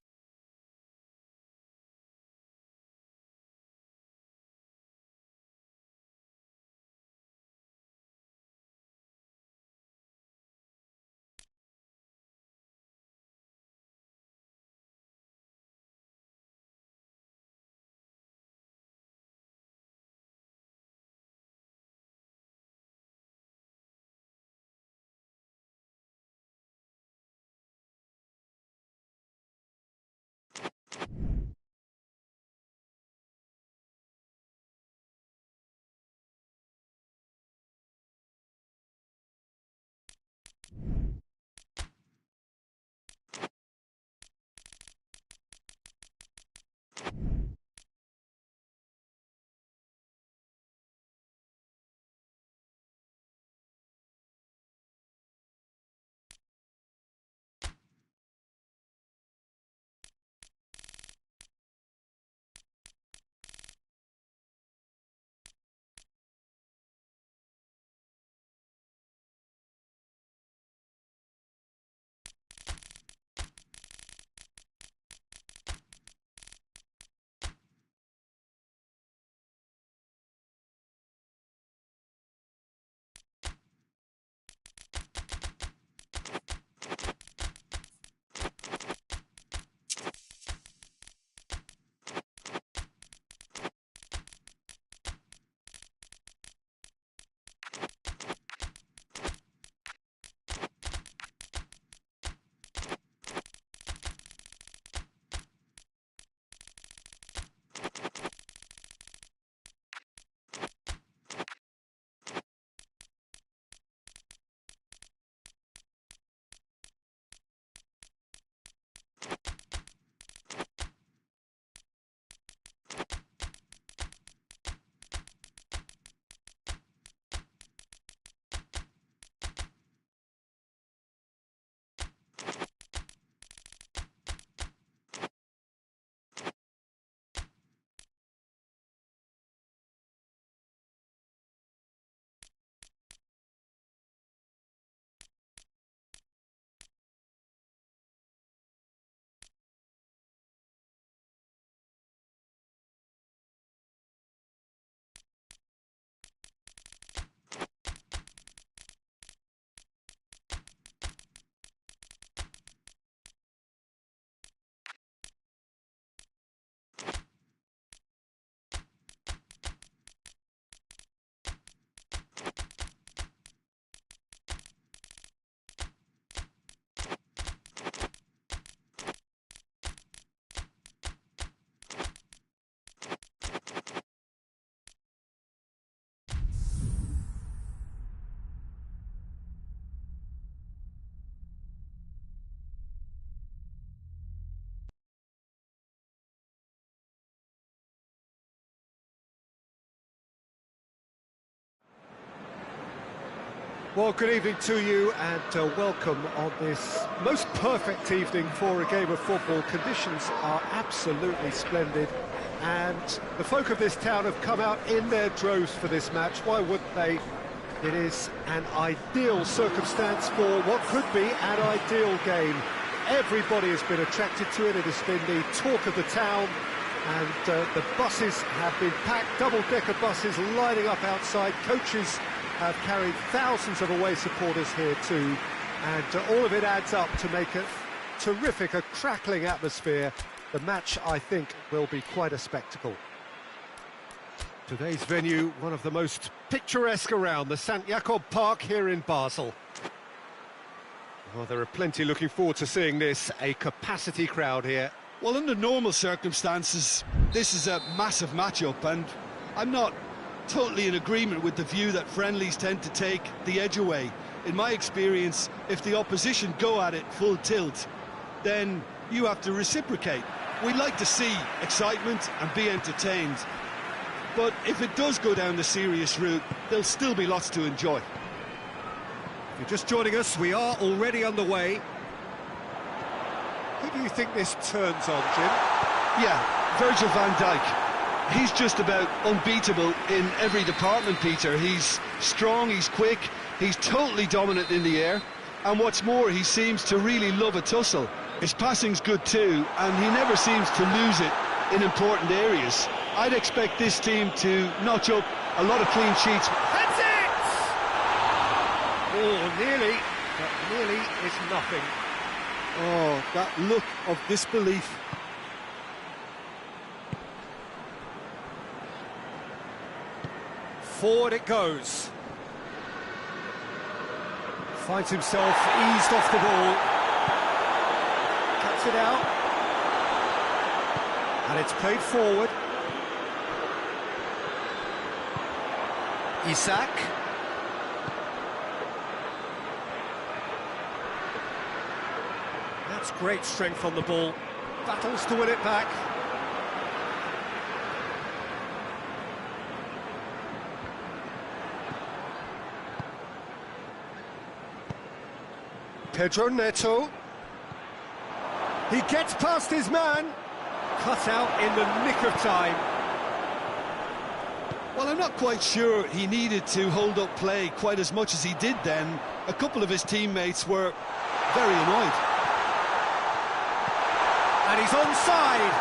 Well, good evening to you and welcome on this most perfect evening for a game of football. Conditions are absolutely splendid and the folk of this town have come out in their droves for this match. Why wouldn't they? It is an ideal circumstance for what could be an ideal game. Everybody has been attracted to it. It has been the talk of the town and the buses have been packed, double-decker buses lining up outside. Coaches have carried thousands of away supporters here too, and all of it adds up to make a terrific, a crackling atmosphere. The match, I think, will be quite a spectacle. Today's venue, one of the most picturesque around, the St. Jakob Park here in Basel. Well, there are plenty looking forward to seeing this, a capacity crowd here. Well, under normal circumstances, this is a massive matchup, and I'm not totally in agreement with the view that friendlies tend to take the edge away. In my experience, if the opposition go at it full tilt, then you have to reciprocate. We like to see excitement and be entertained, but if it does go down the serious route, there'll still be lots to enjoy. If you're just joining us, we are already underway. Who do you think this turns on, Jim? Yeah, Virgil van Dijk. He's just about unbeatable in every department, Peter. He's strong, he's quick, he's totally dominant in the air, and what's more, he seems to really love a tussle. His passing's good too, and he never seems to lose it in important areas. I'd expect this team to notch up a lot of clean sheets. That's it! Oh, nearly, but nearly is nothing. Oh, that look of disbelief. Forward it goes. Finds himself eased off the ball. Cuts it out. And it's played forward. Isak. That's great strength on the ball. Battles to win it back. Pedro Neto. He gets past his man. Cut out in the nick of time. Well, I'm not quite sure he needed to hold up play quite as much as he did then. A couple of his teammates were very annoyed. And he's onside.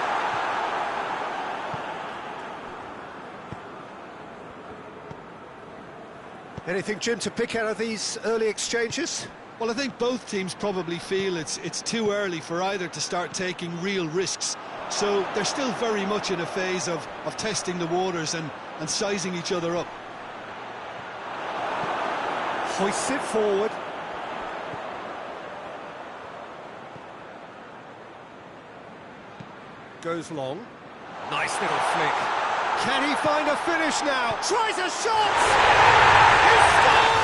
Anything, Jim, to pick out of these early exchanges? Well, I think both teams probably feel it's too early for either to start taking real risks. So they're still very much in a phase of testing the waters and sizing each other up. Hoists it forward. Goes long. Nice little flick. Can he find a finish now? Tries a shot! He scored!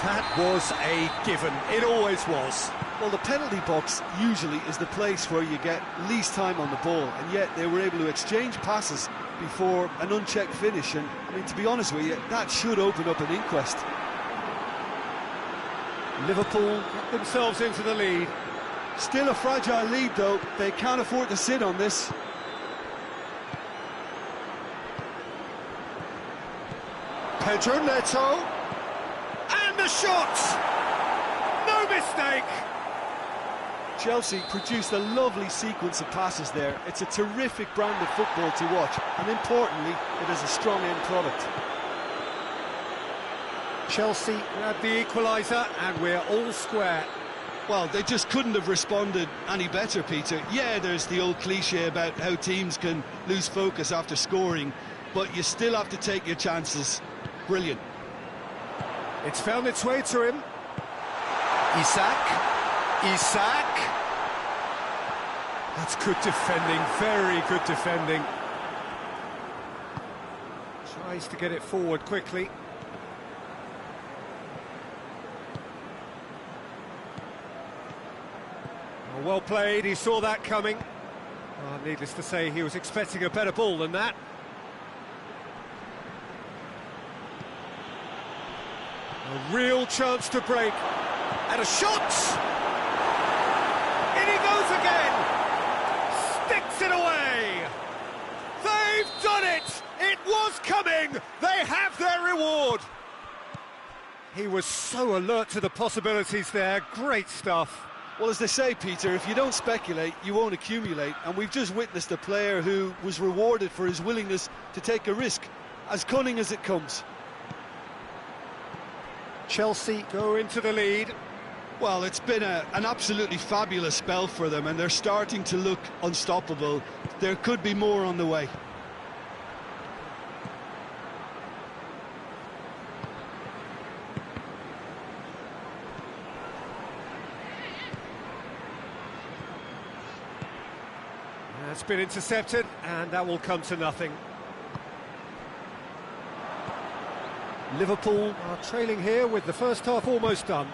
That was a given. It always was. Well, the penalty box usually is the place where you get least time on the ball, and yet they were able to exchange passes before an unchecked finish, and I mean, to be honest with you, that should open up an inquest. Liverpool get themselves into the lead. Still a fragile lead, though. They can't afford to sit on this. Pedro Neto. And the shot! No mistake! Chelsea produced a lovely sequence of passes there. It's a terrific brand of football to watch, and importantly, it is a strong end product. Chelsea grab the equaliser, and we're all square. Well, they just couldn't have responded any better, Peter. Yeah, there's the old cliche about how teams can lose focus after scoring, but you still have to take your chances. Brilliant. It's found its way to him. Isak. That's good defending, very good defending. Tries to get it forward quickly. Well played, he saw that coming. Needless to say, he was expecting a better ball than that. A real chance to break. And a shot! In he goes again! Sticks it away! They've done it! It was coming! They have their reward! He was so alert to the possibilities there. Great stuff. Well, as they say, Peter, if you don't speculate, you won't accumulate. And we've just witnessed a player who was rewarded for his willingness to take a risk, as cunning as it comes. Chelsea go into the lead. Well, it's been an absolutely fabulous spell for them, and they're starting to look unstoppable. There could be more on the way. It's been intercepted, and that will come to nothing. Liverpool are trailing here with the first half almost done.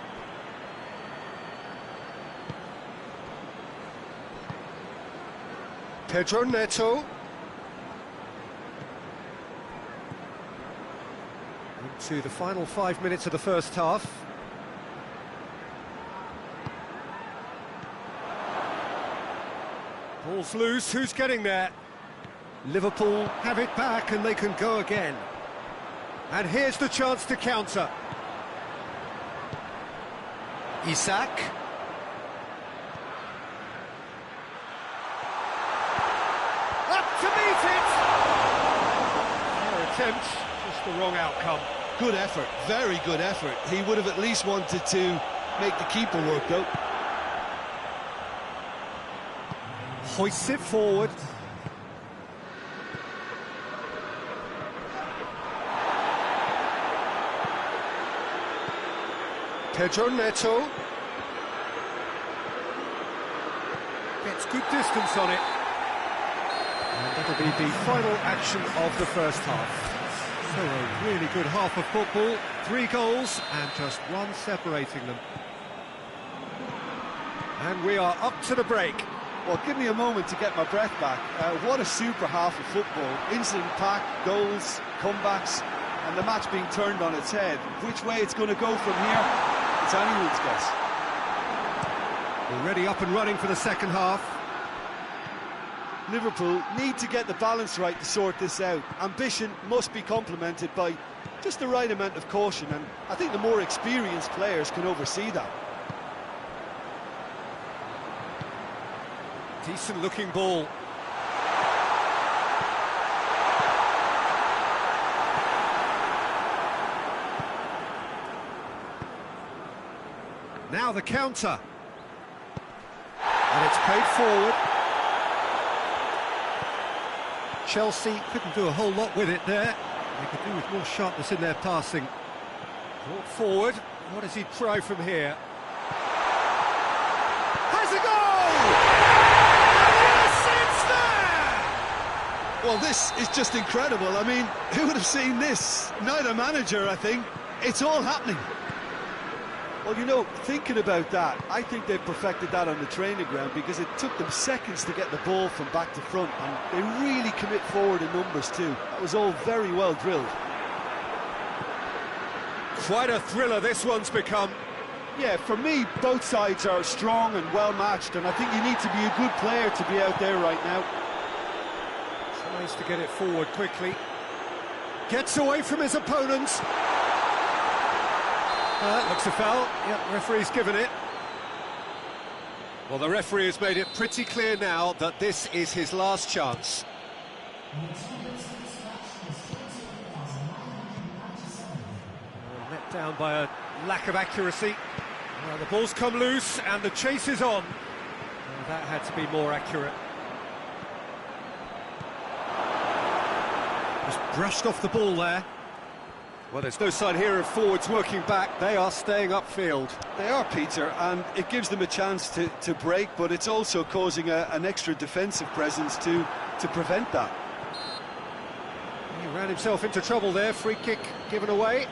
Pedro Neto. Into the final 5 minutes of the first half. Ball's loose, who's getting there? Liverpool have it back and they can go again. And here's the chance to counter. Isak. Up to meet it! Their attempt, just the wrong outcome. Good effort, very good effort. He would have at least wanted to make the keeper work, though. Hoists it forward. Pedro Neto. Gets good distance on it. And that'll be the final action of the first half. So a really good half of football. 3 goals and just one separating them. And we are up to the break. Well, give me a moment to get my breath back. What a super half of football. Incident-packed, goals, comebacks, and the match being turned on its head. Which way it's going to go from here, it's anyone's guess. Already up and running for the second half. Liverpool need to get the balance right to sort this out. Ambition must be complemented by just the right amount of caution, and I think the more experienced players can oversee that. Decent looking ball. Now the counter. And it's played forward. Chelsea couldn't do a whole lot with it there. They could do with more sharpness in their passing. Brought forward. What does he try from here? Has a goal! Well, this is just incredible. I mean, who would have seen this? Neither manager, I think. It's all happening. Well, you know, thinking about that, I think they perfected that on the training ground because it took them seconds to get the ball from back to front, and they really commit forward in numbers too. That was all very well drilled. Quite a thriller this one's become. Yeah, for me, both sides are strong and well matched, and I think you need to be a good player to be out there right now. Tries to get it forward quickly. Gets away from his opponents. Looks a foul. Yep, referee's given it. Well, the referee has made it pretty clear now that this is his last chance. Let down by a lack of accuracy. The ball's come loose and the chase is on. That had to be more accurate. Just brushed off the ball there. Well, there's no sign here of forwards working back. They are staying upfield. They are, Peter, and it gives them a chance to break, but it's also causing an extra defensive presence to prevent that. He ran himself into trouble there. Free kick given away.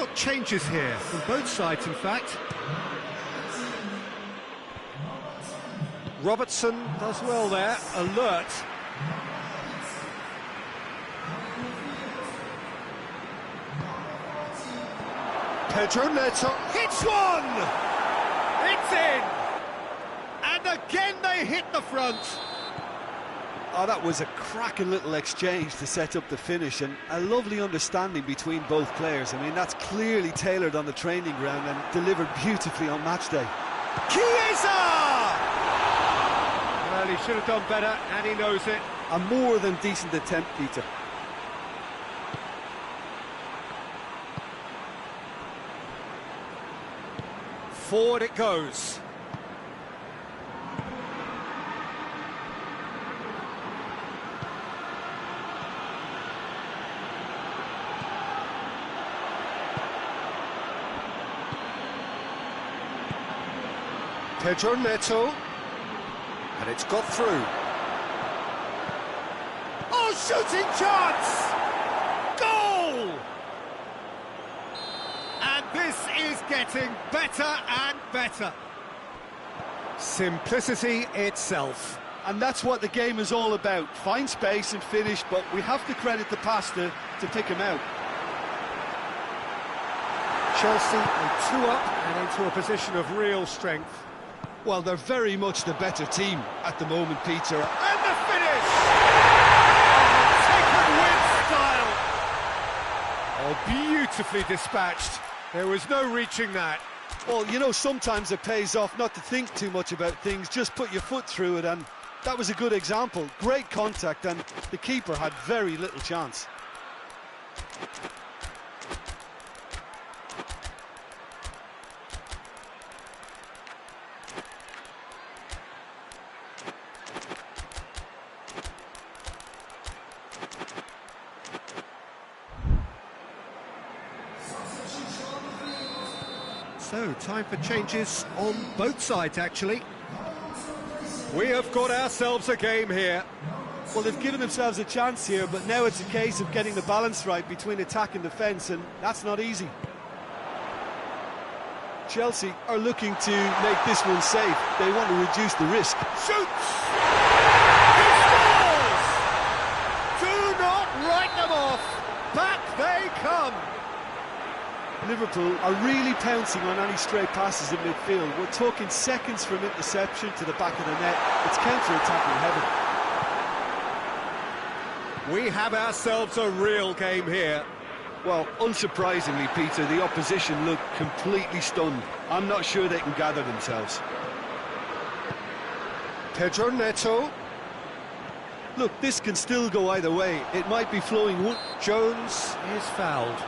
got changes here, from both sides in fact. Robertson does well there, alert. Pedro Neto hits one! It's in! And again they hit the front. Oh, that was a cracking little exchange to set up the finish, and a lovely understanding between both players. I mean, that's clearly tailored on the training ground and delivered beautifully on match day. Chiesa! Well, he should have done better, and he knows it. A more than decent attempt, Peter. Forward it goes. Pedro Neto, and it's got through. Oh, shooting chance! Goal! And this is getting better and better. Simplicity itself. And that's what the game is all about. Find space and finish, but we have to credit the pass to pick him out. Chelsea are 2 up and into a position of real strength. Well, they're very much the better team at the moment, Peter. And the finish! Taken with style! Oh, beautifully dispatched. There was no reaching that. Well, you know, sometimes it pays off not to think too much about things, just put your foot through it, and that was a good example. Great contact, and the keeper had very little chance. So, time for changes on both sides, actually. We have got ourselves a game here. Well, they've given themselves a chance here, but now it's a case of getting the balance right between attack and defence, and that's not easy. Chelsea are looking to make this one safe. They want to reduce the risk. Shoots! He scores! Do not write them off. Back they come. Liverpool are really pouncing on any stray passes in midfield. We're talking seconds from interception to the back of the net. It's counter-attacking heaven. We have ourselves a real game here. Well, unsurprisingly, Peter, the opposition look completely stunned. I'm not sure they can gather themselves. Pedro Neto. Look, this can still go either way. It might be flowing. Jones is fouled.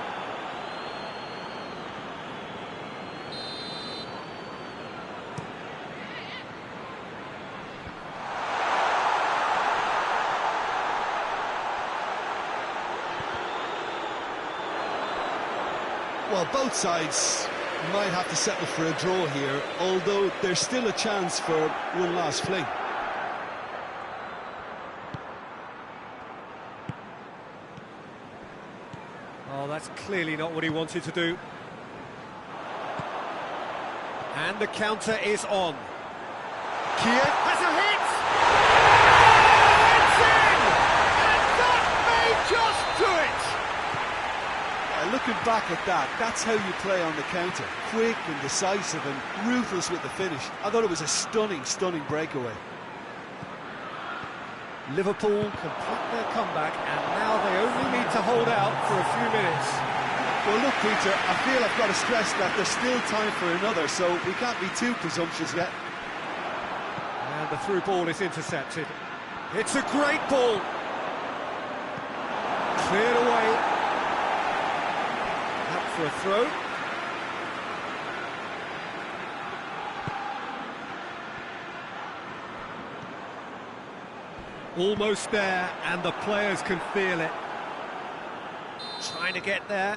Well, both sides might have to settle for a draw here, although there's still a chance for one last fling. Oh, that's clearly not what he wanted to do. And the counter is on. Kier has a hit! Oh, it's in! And that may just do it! Looking back at that, that's how you play on the counter. Quick and decisive and ruthless with the finish. I thought it was a stunning, stunning breakaway. Liverpool complete their comeback, and now they only need to hold out for a few minutes. Well, look, Peter, I feel I've got to stress that there's still time for another, so we can't be too presumptuous yet. And the through ball is intercepted. It's a great ball. Cleared away. For a throw. Almost there, and the players can feel it. Trying to get there.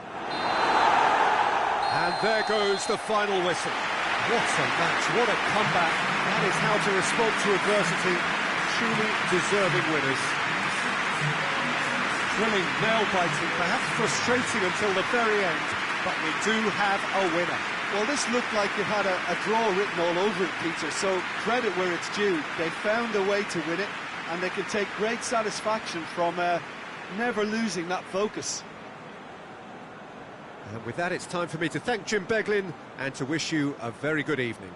And there goes the final whistle. What a match, what a comeback. That is how to respond to adversity. Truly deserving winners. Thrilling, nail-biting, perhaps frustrating until the very end. but we do have a winner. Well, this looked like it had a draw written all over it, Peter, so credit where it's due. They found a way to win it, and they can take great satisfaction from never losing that focus. And with that, it's time for me to thank Jim Beglin and to wish you a very good evening.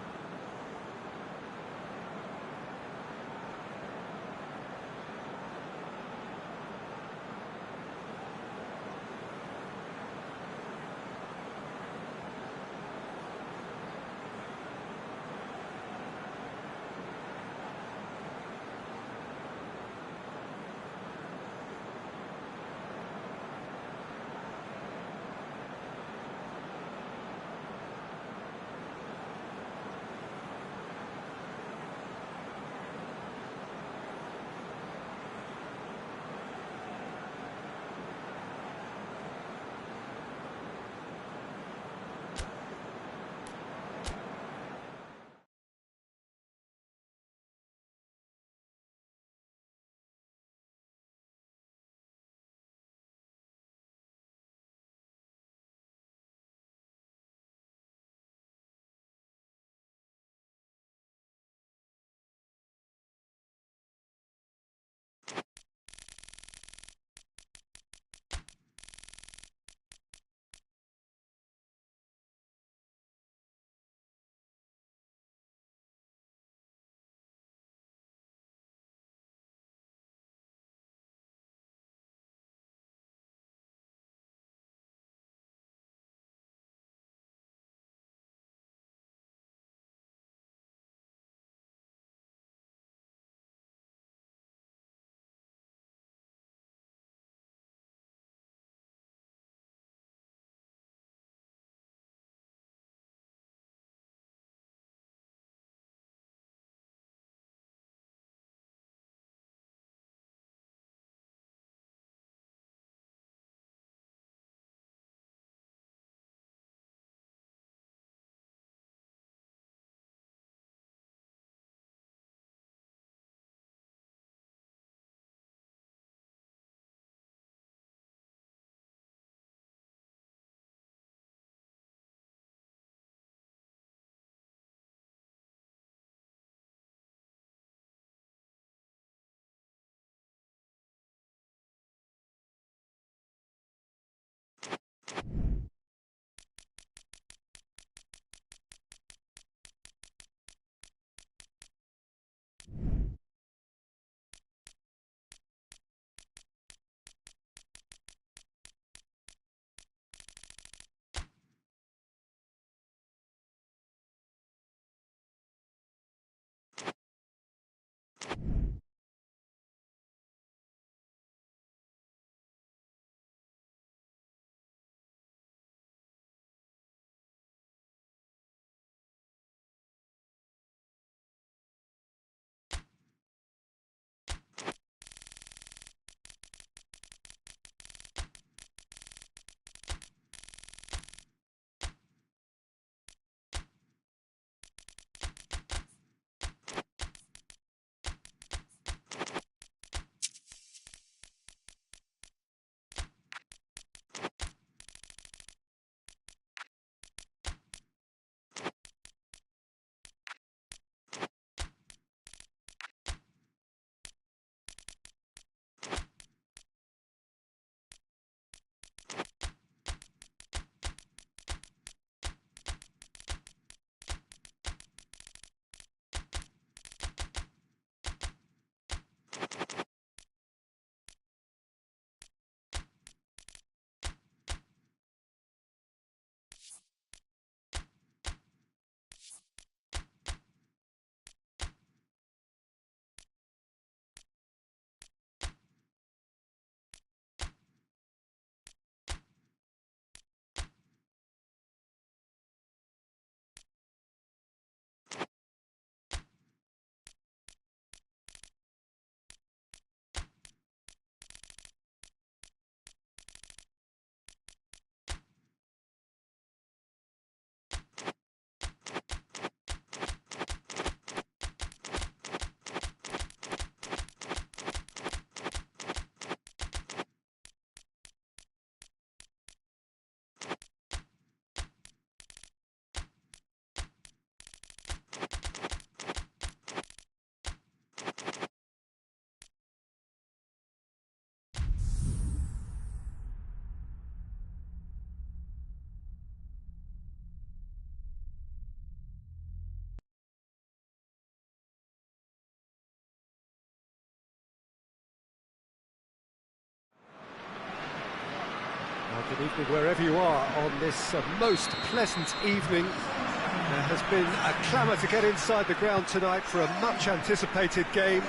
Evening wherever you are on this most pleasant evening. There has been a clamour to get inside the ground tonight for a much-anticipated game.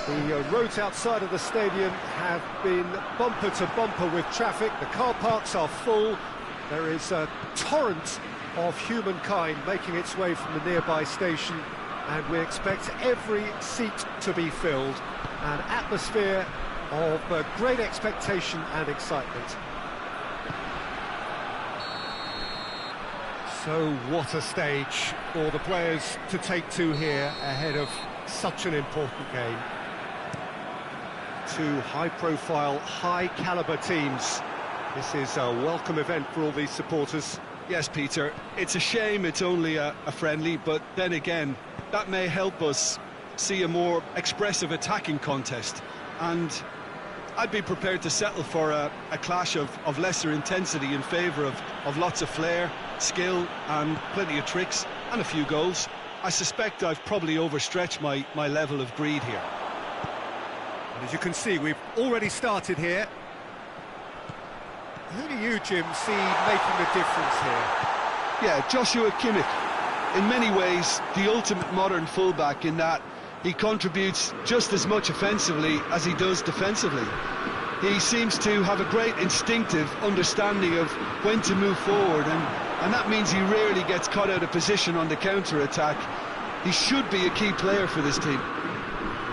The roads outside of the stadium have been bumper to bumper with traffic. The car parks are full. There is a torrent of humankind making its way from the nearby station, and we expect every seat to be filled. An atmosphere of great expectation and excitement. So what a stage for the players to take to here ahead of such an important game. Two high-profile, high-caliber teams. This is a welcome event for all these supporters. Yes, Peter, it's a shame it's only a friendly, but then again, that may help us see a more expressive attacking contest. And I'd be prepared to settle for a clash of lesser intensity in favour of lots of flair, skill and plenty of tricks and a few goals. I suspect I've probably overstretched my level of greed here. And as you can see, we've already started here. Who do you, Jim, see making the difference here? Yeah, Joshua Kimmich. In many ways, the ultimate modern fullback in that he contributes just as much offensively as he does defensively. He seems to have a great instinctive understanding of when to move forward, and that means he rarely gets caught out of position on the counter-attack. He should be a key player for this team.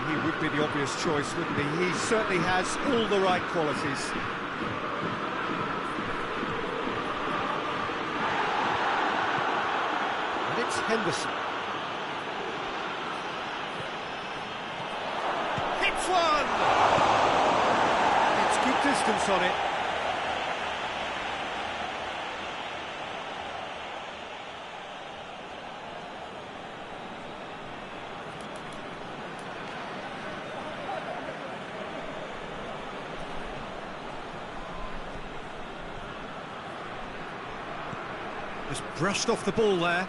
He would be the obvious choice, wouldn't he? He certainly has all the right qualities. And it's Henderson. Hits one! It's good distance on it. Just brushed off the ball there.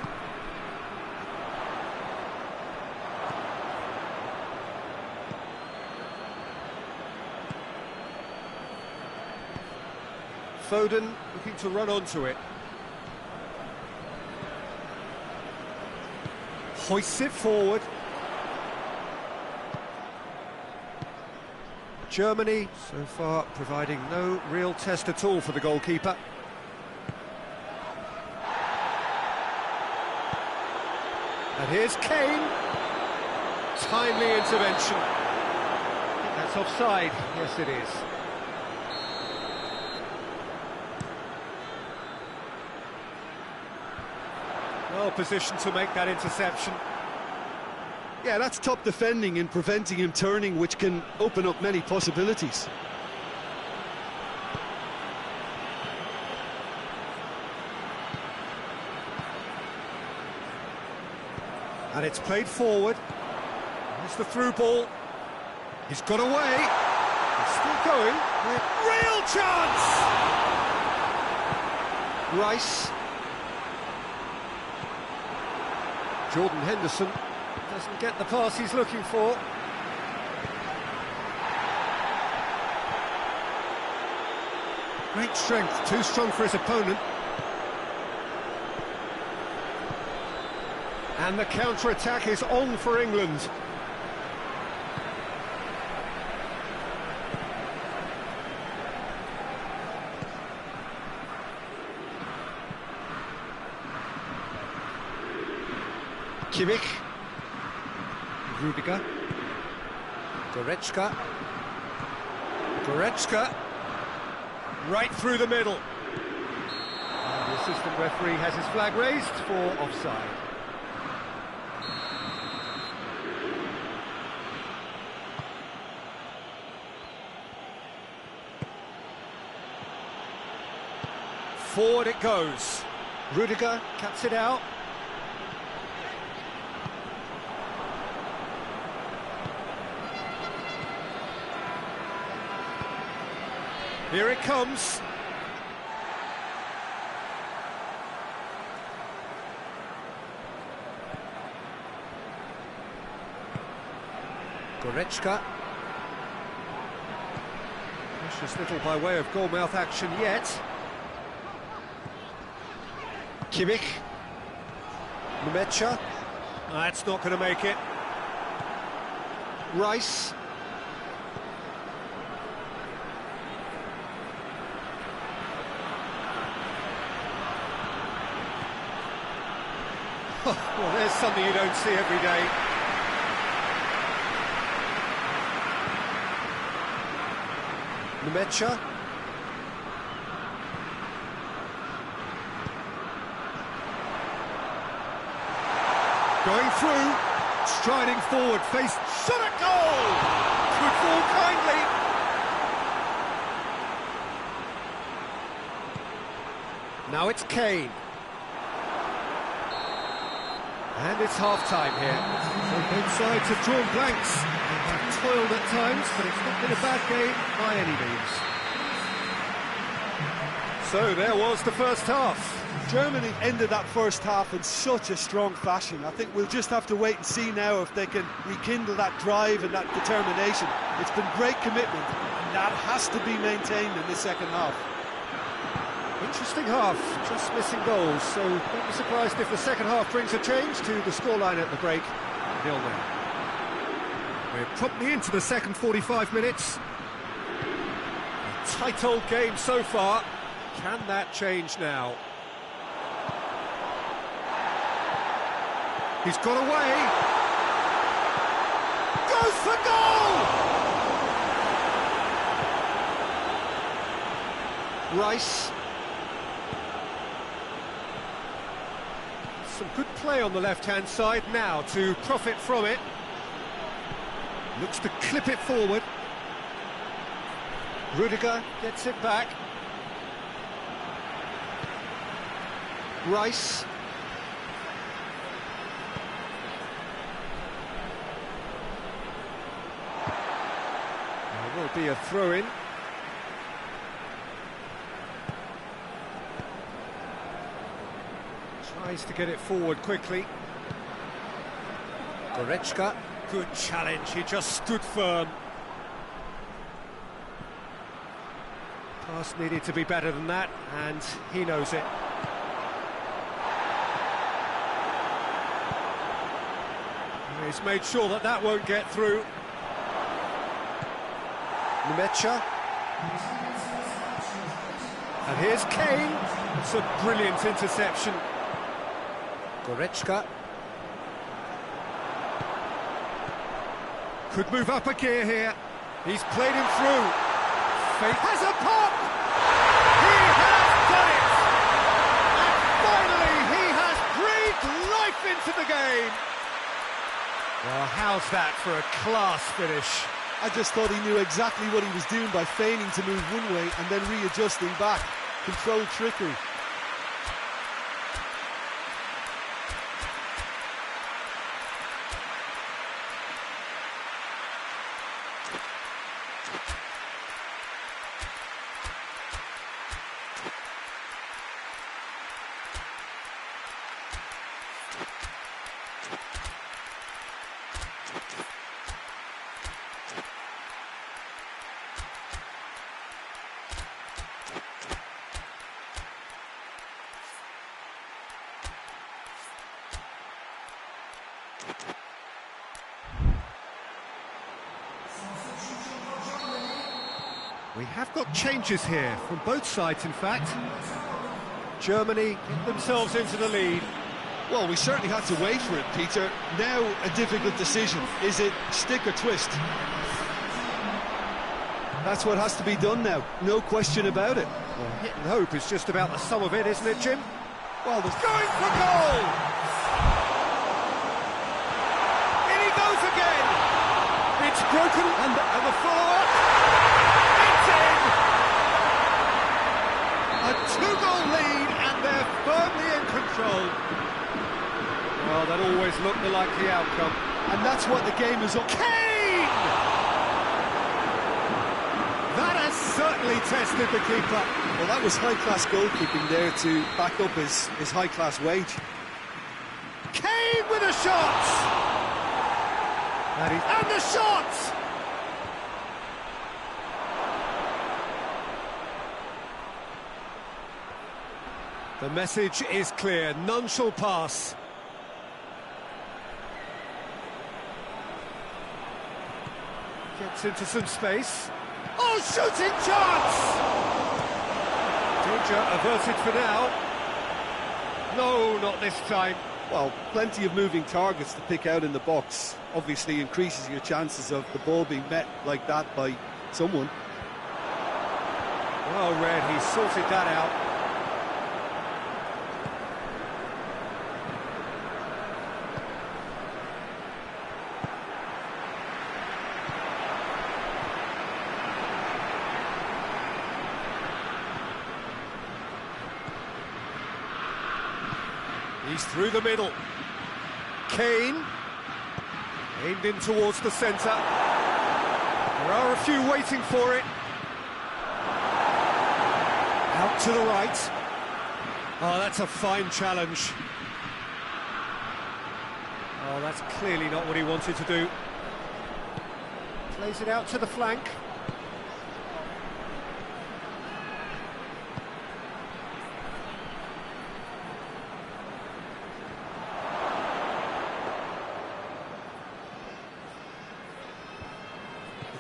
Foden looking to run onto it. Hoists it forward. Germany so far providing no real test at all for the goalkeeper. And here's Kane. Timely intervention. I think that's offside. Yes, it is. Well positioned to make that interception. Yeah, that's top defending and preventing him turning, which can open up many possibilities. And it's played forward. It's the through ball. He's got away. He's still going. With real chance! Rice. Jordan Henderson doesn't get the pass he's looking for. Great strength, too strong for his opponent. And the counter-attack is on for England. Kimmich. Rudiger. Goretzka. Goretzka. Right through the middle. And the assistant referee has his flag raised for offside. Forward it goes. Rudiger cuts it out. Here it comes. Goretzka. Precious little by way of goalmouth action yet. Kimmich. Numecha. That's not going to make it. Rice. Well, there's something you don't see every day. Numecha. Going through, striding forward, face, shot at goal! Could fall kindly. Now it's Kane. And it's half-time here. So both sides have drawn blanks. They have toiled at times, but it's not been a bad game by any means. So there was the first half. Germany ended that first half in such a strong fashion. I think we'll just have to wait and see now if they can rekindle that drive and that determination. It's been great commitment, and that has to be maintained in the second half. Interesting half, just missing goals, so don't be surprised if the second half brings a change to the scoreline at the break. 0-0. We're promptly into the second 45 minutes. A tight old game so far. Can that change now? He's got away. Goes for goal! Rice. Some good play on the left-hand side now to profit from it. Looks to clip it forward. Rudiger gets it back. Rice. There will be a throw-in. Tries to get it forward quickly. Goretzka, good challenge, he just stood firm. Pass needed to be better than that, and he knows it. He's made sure that that won't get through. Numecha. And here's Kane. It's a brilliant interception. Goretzka. Could move up a gear here. He's played him through. Faith has a pop! He has done it! And finally he has breathed life into the game! Well, how's that for a class finish? I just thought he knew exactly what he was doing by feigning to move one way and then readjusting back. Controlled trickery. We have got changes here, from both sides in fact. Germany get themselves into the lead. Well, we certainly had to wait for it, Peter. Now a difficult decision. Is it stick or twist? That's what has to be done now, no question about it. Well, hit and hope is just about the sum of it, isn't it, Jim? Well, there's Going for goal! In he goes again! It's broken, and the follow-up! It's in! A two-goal lead, and they're firmly in control. Well, that always looked the likely outcome. and that's what the game is on. Kane! That has certainly tested the keeper. Well, that was high-class goalkeeping there to back up his high-class wage. Kane with a shot! And the shot! The message is clear, none shall pass. Gets into some space. Oh, shooting chance! Danger averted for now. No, not this time. Well, plenty of moving targets to pick out in the box. Obviously increases your chances of the ball being met like that by someone. Well read, he sorted that out. He's through the middle. Kane. Aimed in towards the centre. There are a few waiting for it. Out to the right. Oh, that's a fine challenge. Oh, that's clearly not what he wanted to do. Plays it out to the flank.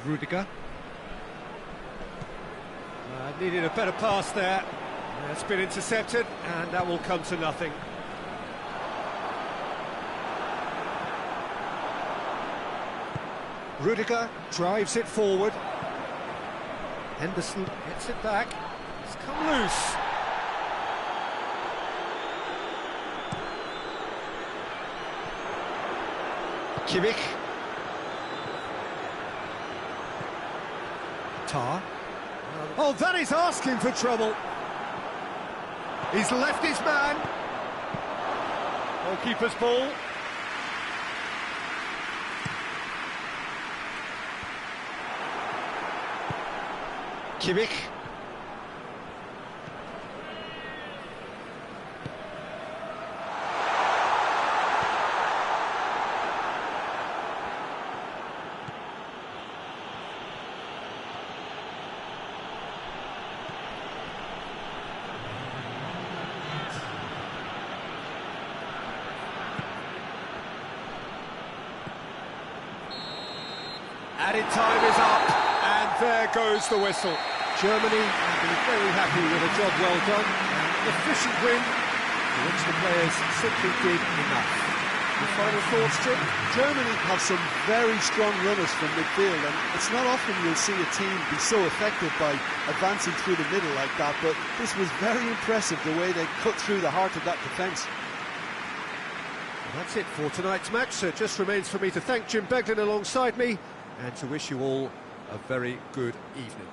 Rudiger. Needed a better pass there. It's been intercepted, and that will come to nothing. Rudiger drives it forward. Henderson gets it back. It's come loose. Kimmich. Tar. Oh, that is asking for trouble. He's left his man. Goalkeeper's ball. Kimmich. Added time is up, and there goes the whistle. Germany will be very happy with a job well done, an efficient win, for which the players simply did enough. Your final thoughts, Jim? Germany have some very strong runners from midfield, and it's not often you'll see a team be so effective by advancing through the middle like that, but this was very impressive, the way they cut through the heart of that defence. That's it for tonight's match, so it just remains for me to thank Jim Beglin alongside me, and to wish you all a very good evening.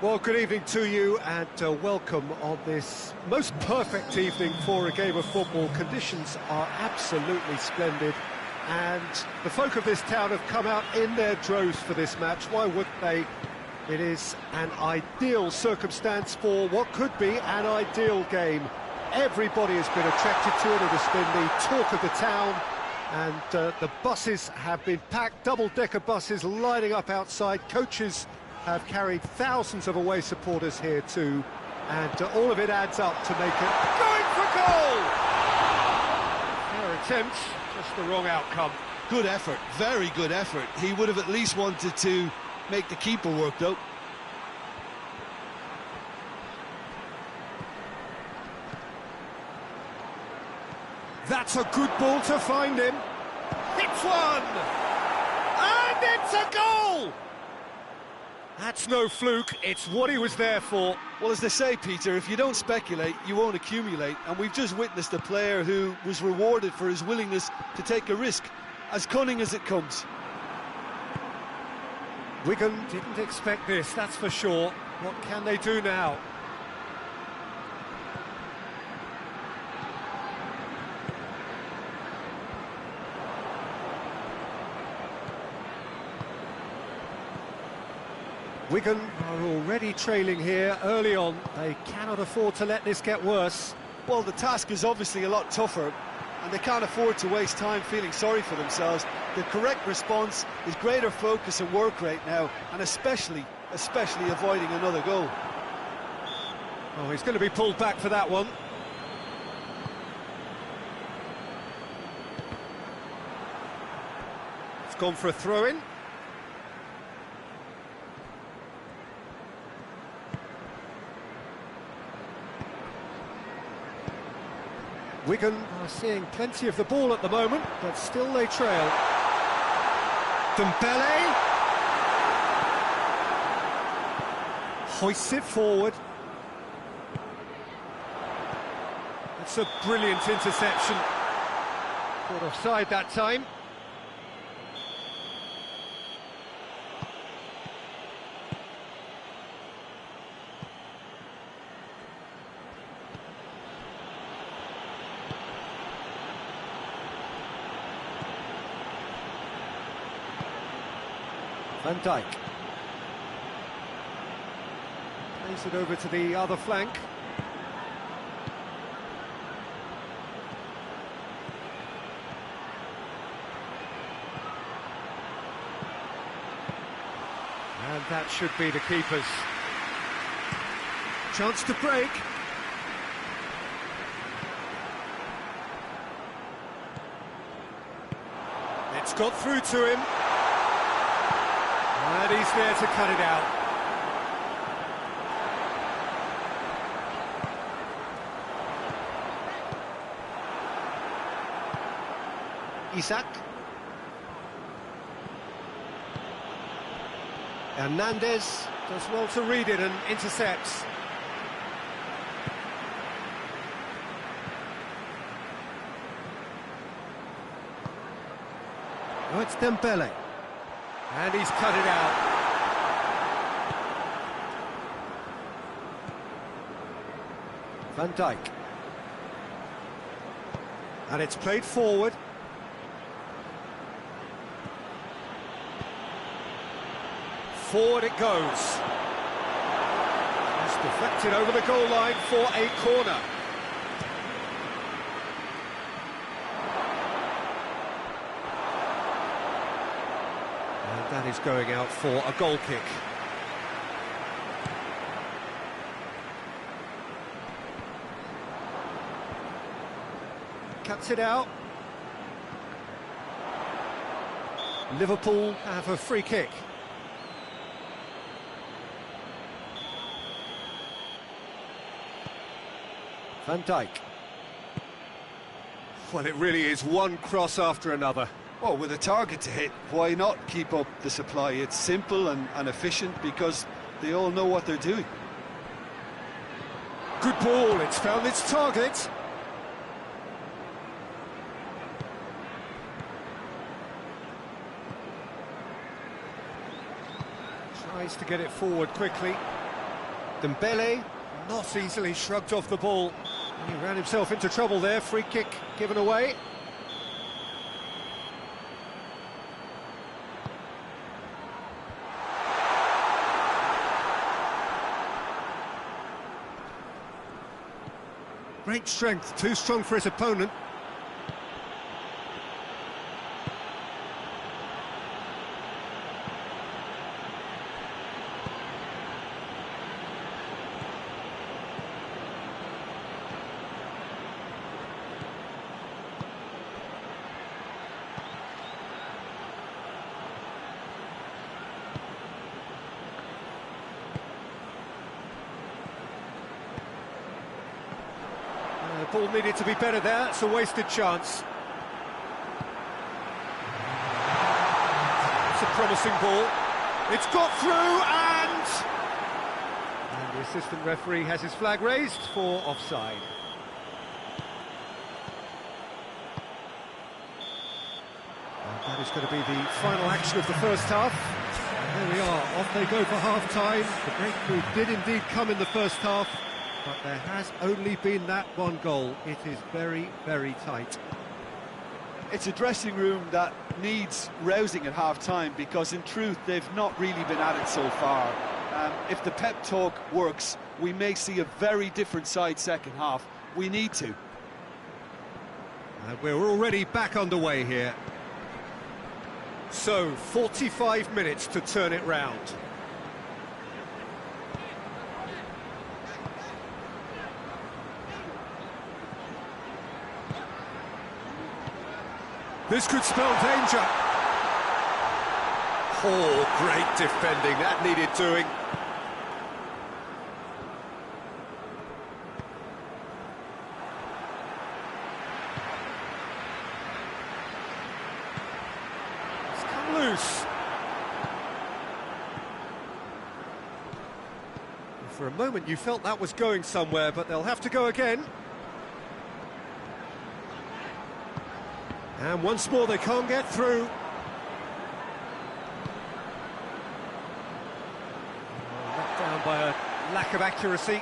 Well, good evening to you and welcome on this most perfect evening for a game of football. Conditions are absolutely splendid and the folk of this town have come out in their droves for this match. Why wouldn't they? It is an ideal circumstance for what could be an ideal game. Everybody has been attracted to it. It has been the talk of the town, and the buses have been packed, double-decker buses lining up outside. Coaches have carried thousands of away supporters here too, and all of it adds up to make it going for goal! Fair attempt, just the wrong outcome. Good effort, very good effort. He would have at least wanted to make the keeper work though. That's a good ball to find him. Hits one! And it's a goal! That's no fluke, it's what he was there for. Well, as they say, Peter, if you don't speculate, you won't accumulate. And we've just witnessed a player who was rewarded for his willingness to take a risk, as cunning as it comes. Wigan didn't expect this, that's for sure. What can they do now? Wigan are already trailing here early on. They cannot afford to let this get worse. Well, the task is obviously a lot tougher, and they can't afford to waste time feeling sorry for themselves. The correct response is greater focus and work rate now, and especially avoiding another goal. Oh, he's going to be pulled back for that one. It's gone for a throw-in. Wigan are seeing plenty of the ball at the moment, but still they trail. Dembele hoists it forward. It's a brilliant interception. Caught offside that time. Van Dijk plays it over to the other flank. And that should be the keeper's. Chance to break. It's got through to him. And he's there to cut it out. Isak. Hernandez does well to read it and intercepts. Oh, it's Dembele. And he's cut it out. Van Dijk. And it's played forward. Forward it goes. It's deflected over the goal line for a corner. That is going out for a goal kick. Cuts it out. Liverpool have a free kick. Van Dijk. Well, it really is one cross after another. Well, with a target to hit, why not keep up the supply? It's simple and efficient because they all know what they're doing. Good ball, it's found its target. Tries to get it forward quickly. Dembele, not easily shrugged off the ball. He ran himself into trouble there, free kick given away. Great strength, too strong for his opponent. Ball needed to be better there, it's a wasted chance. It's a promising ball. It's got through and the assistant referee has his flag raised for offside. And that is going to be the final action of the first half. And there we are, off they go for half-time. The breakthrough did indeed come in the first half, but there has only been that one goal. It is very, very tight. It's a dressing room that needs rousing at half-time, because in truth they've not really been at it so far. If the pep talk works, we may see a very different side second half. We need to. And we're already back underway here. So, 45 minutes to turn it round. This could spell danger. Oh, great defending. That needed doing. It's come loose. For a moment you felt that was going somewhere, but they'll have to go again. And once more they can't get through. Knocked down by a lack of accuracy.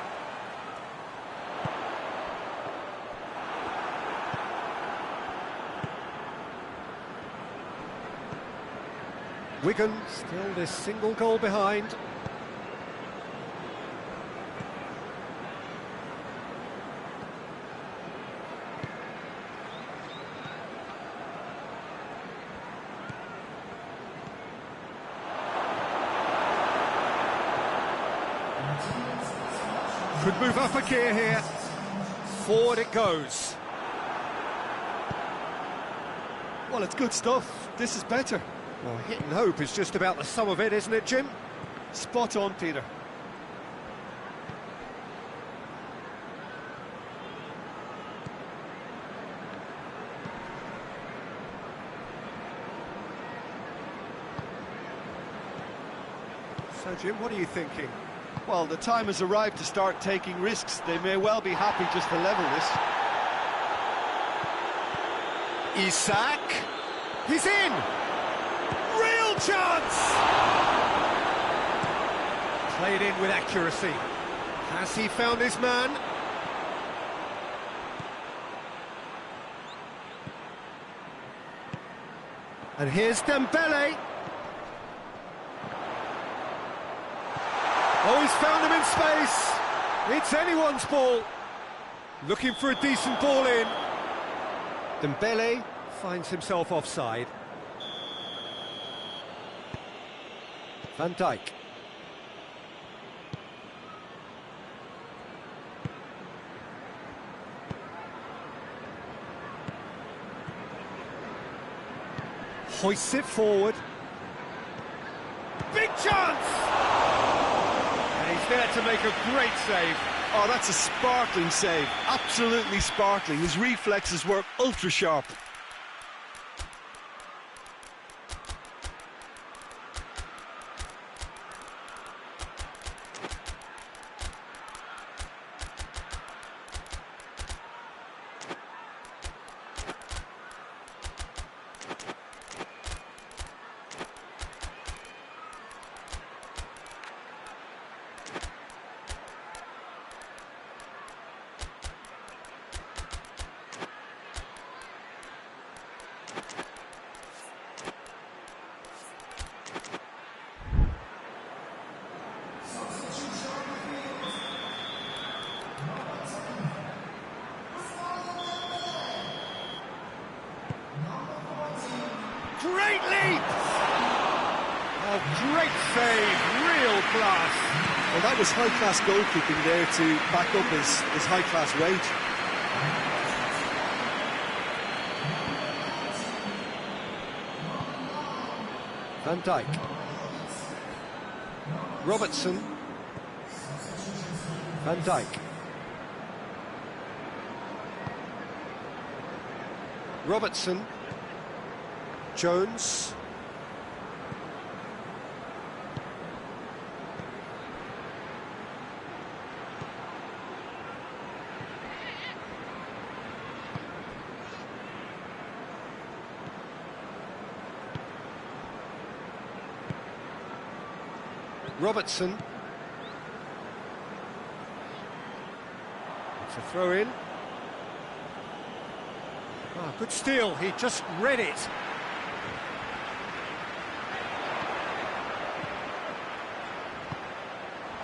Wigan still this single goal behind. Could move up a gear here. Forward it goes. Well, it's good stuff. This is better. Well, hit and hope is just about the sum of it, isn't it, Jim? Spot on, Peter. So, Jim, what are you thinking? Well, the time has arrived to start taking risks. They may well be happy just to level this. Isak, he's in! Real chance! Played in with accuracy. Has he found his man? And here's Dembele. Oh, he's found him in space. It's anyone's ball. Looking for a decent ball in. Dembele finds himself offside. Van Dijk. Hoists it forward. Big chance! And he's there to make a great save. Oh, that's a sparkling save. Absolutely sparkling. His reflexes were ultra sharp. Oh, great save, real class. Well, that was high-class goalkeeping there to back up his high-class wage. Van Dijk. Robertson. Van Dijk. Robertson. Jones. Robertson. It's a throw in. Ah, good steal, he just read it.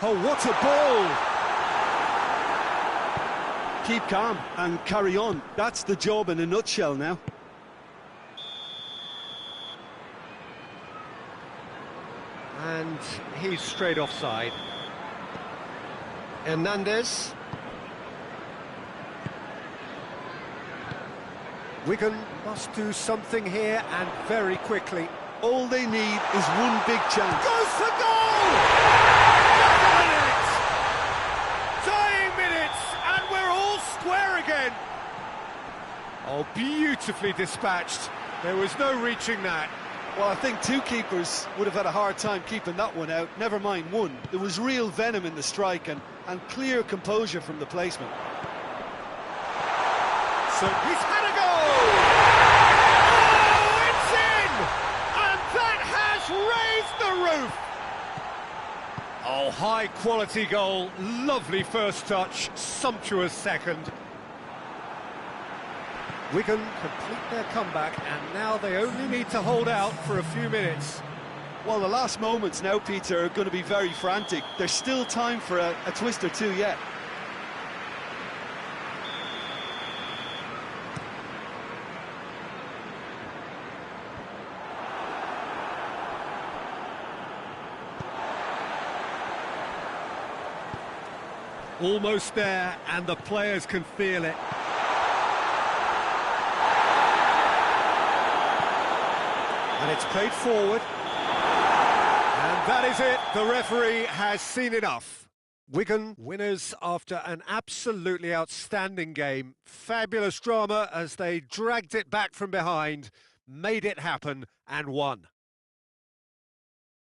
Oh, what a ball! Keep calm and carry on. That's the job in a nutshell now. And he's straight offside. Hernandez. Wigan must do something here, and very quickly. All they need is one big chance. Goes for goal! Dying minutes, and we're all square again. Oh, beautifully dispatched. There was no reaching that. Well, I think two keepers would have had a hard time keeping that one out, never mind one. There was real venom in the strike and clear composure from the placement. So he's had a goal! Oh, it's in! And that has raised the roof! Oh, high-quality goal, lovely first touch, sumptuous second. Wigan complete their comeback, and now they only need to hold out for a few minutes. Well, the last moments now, Peter, are going to be very frantic. There's still time for a twist or two yet. Almost there, and the players can feel it. And it's played forward. And that is it. The referee has seen enough. Wigan winners after an absolutely outstanding game. Fabulous drama as they dragged it back from behind, made it happen and won.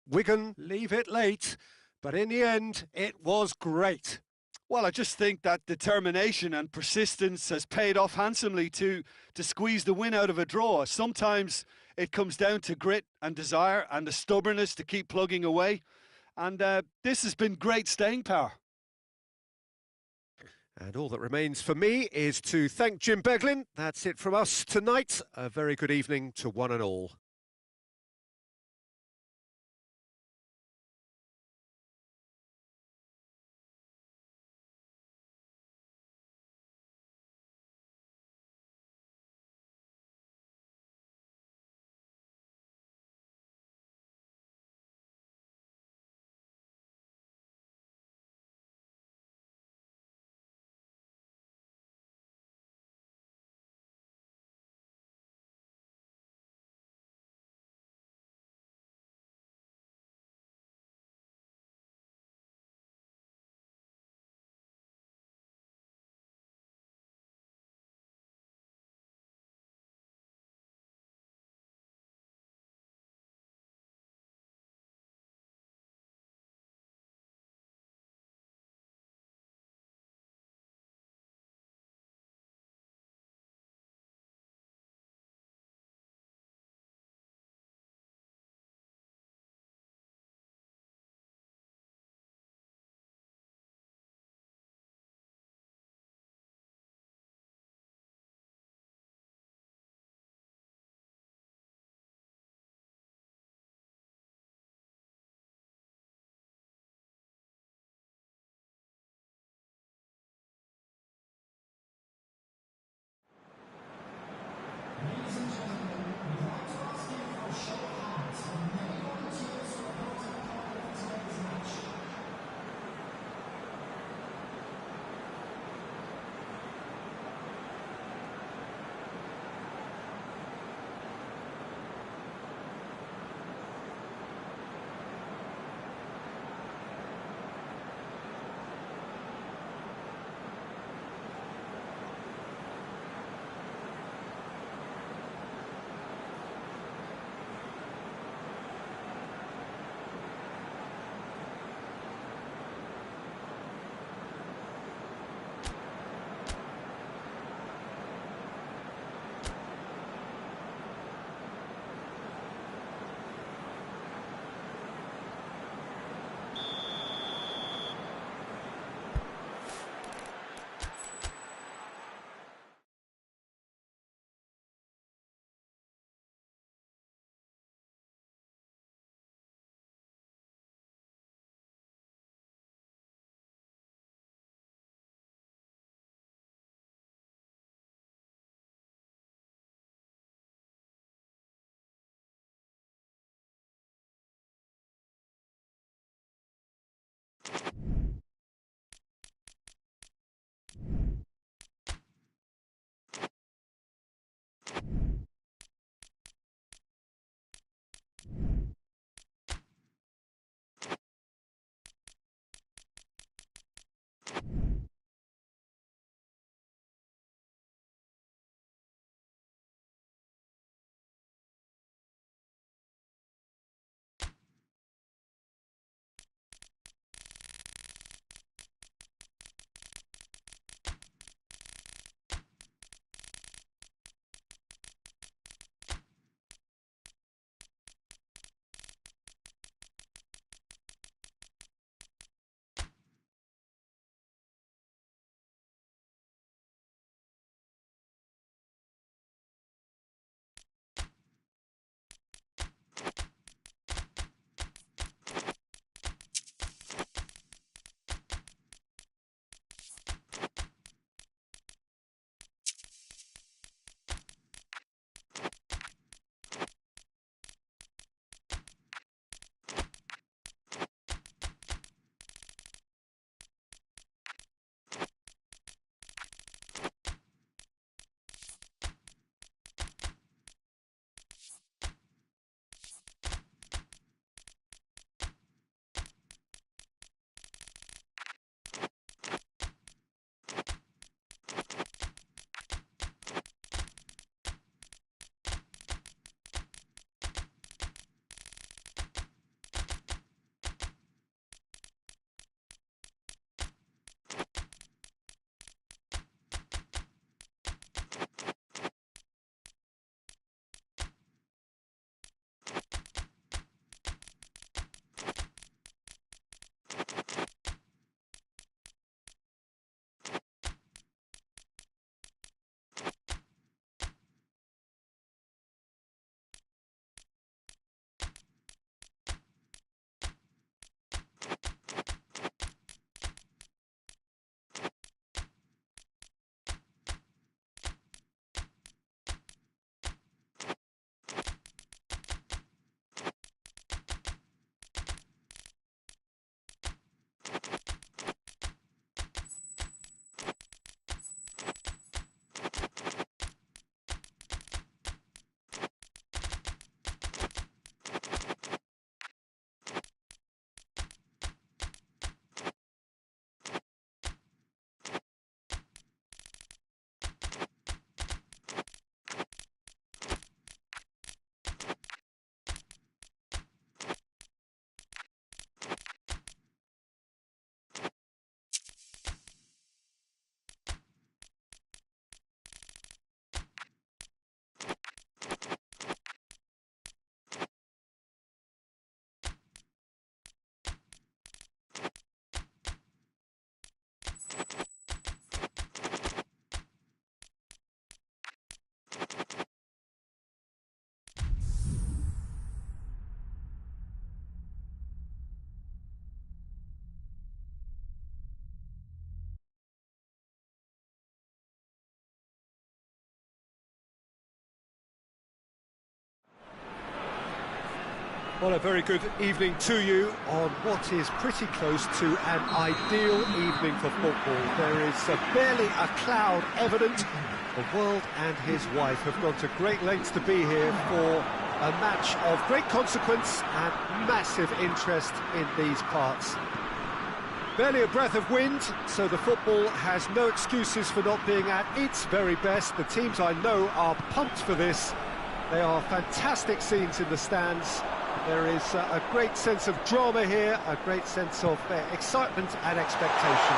Wigan leave it late, but in the end, it was great. Well, I just think that determination and persistence has paid off handsomely to squeeze the win out of a draw. Sometimes it comes down to grit and desire and the stubbornness to keep plugging away. And this has been great staying power. And all that remains for me is to thank Jim Beglin. That's it from us tonight. A very good evening to one and all. Well, a very good evening to you on what is pretty close to an ideal evening for football. There is barely a cloud evident. The world and his wife have gone to great lengths to be here for a match of great consequence and massive interest in these parts. Barely a breath of wind, so the football has no excuses for not being at its very best. The teams I know are pumped for this. They are fantastic scenes in the stands. There is a great sense of drama here, a great sense of excitement and expectation.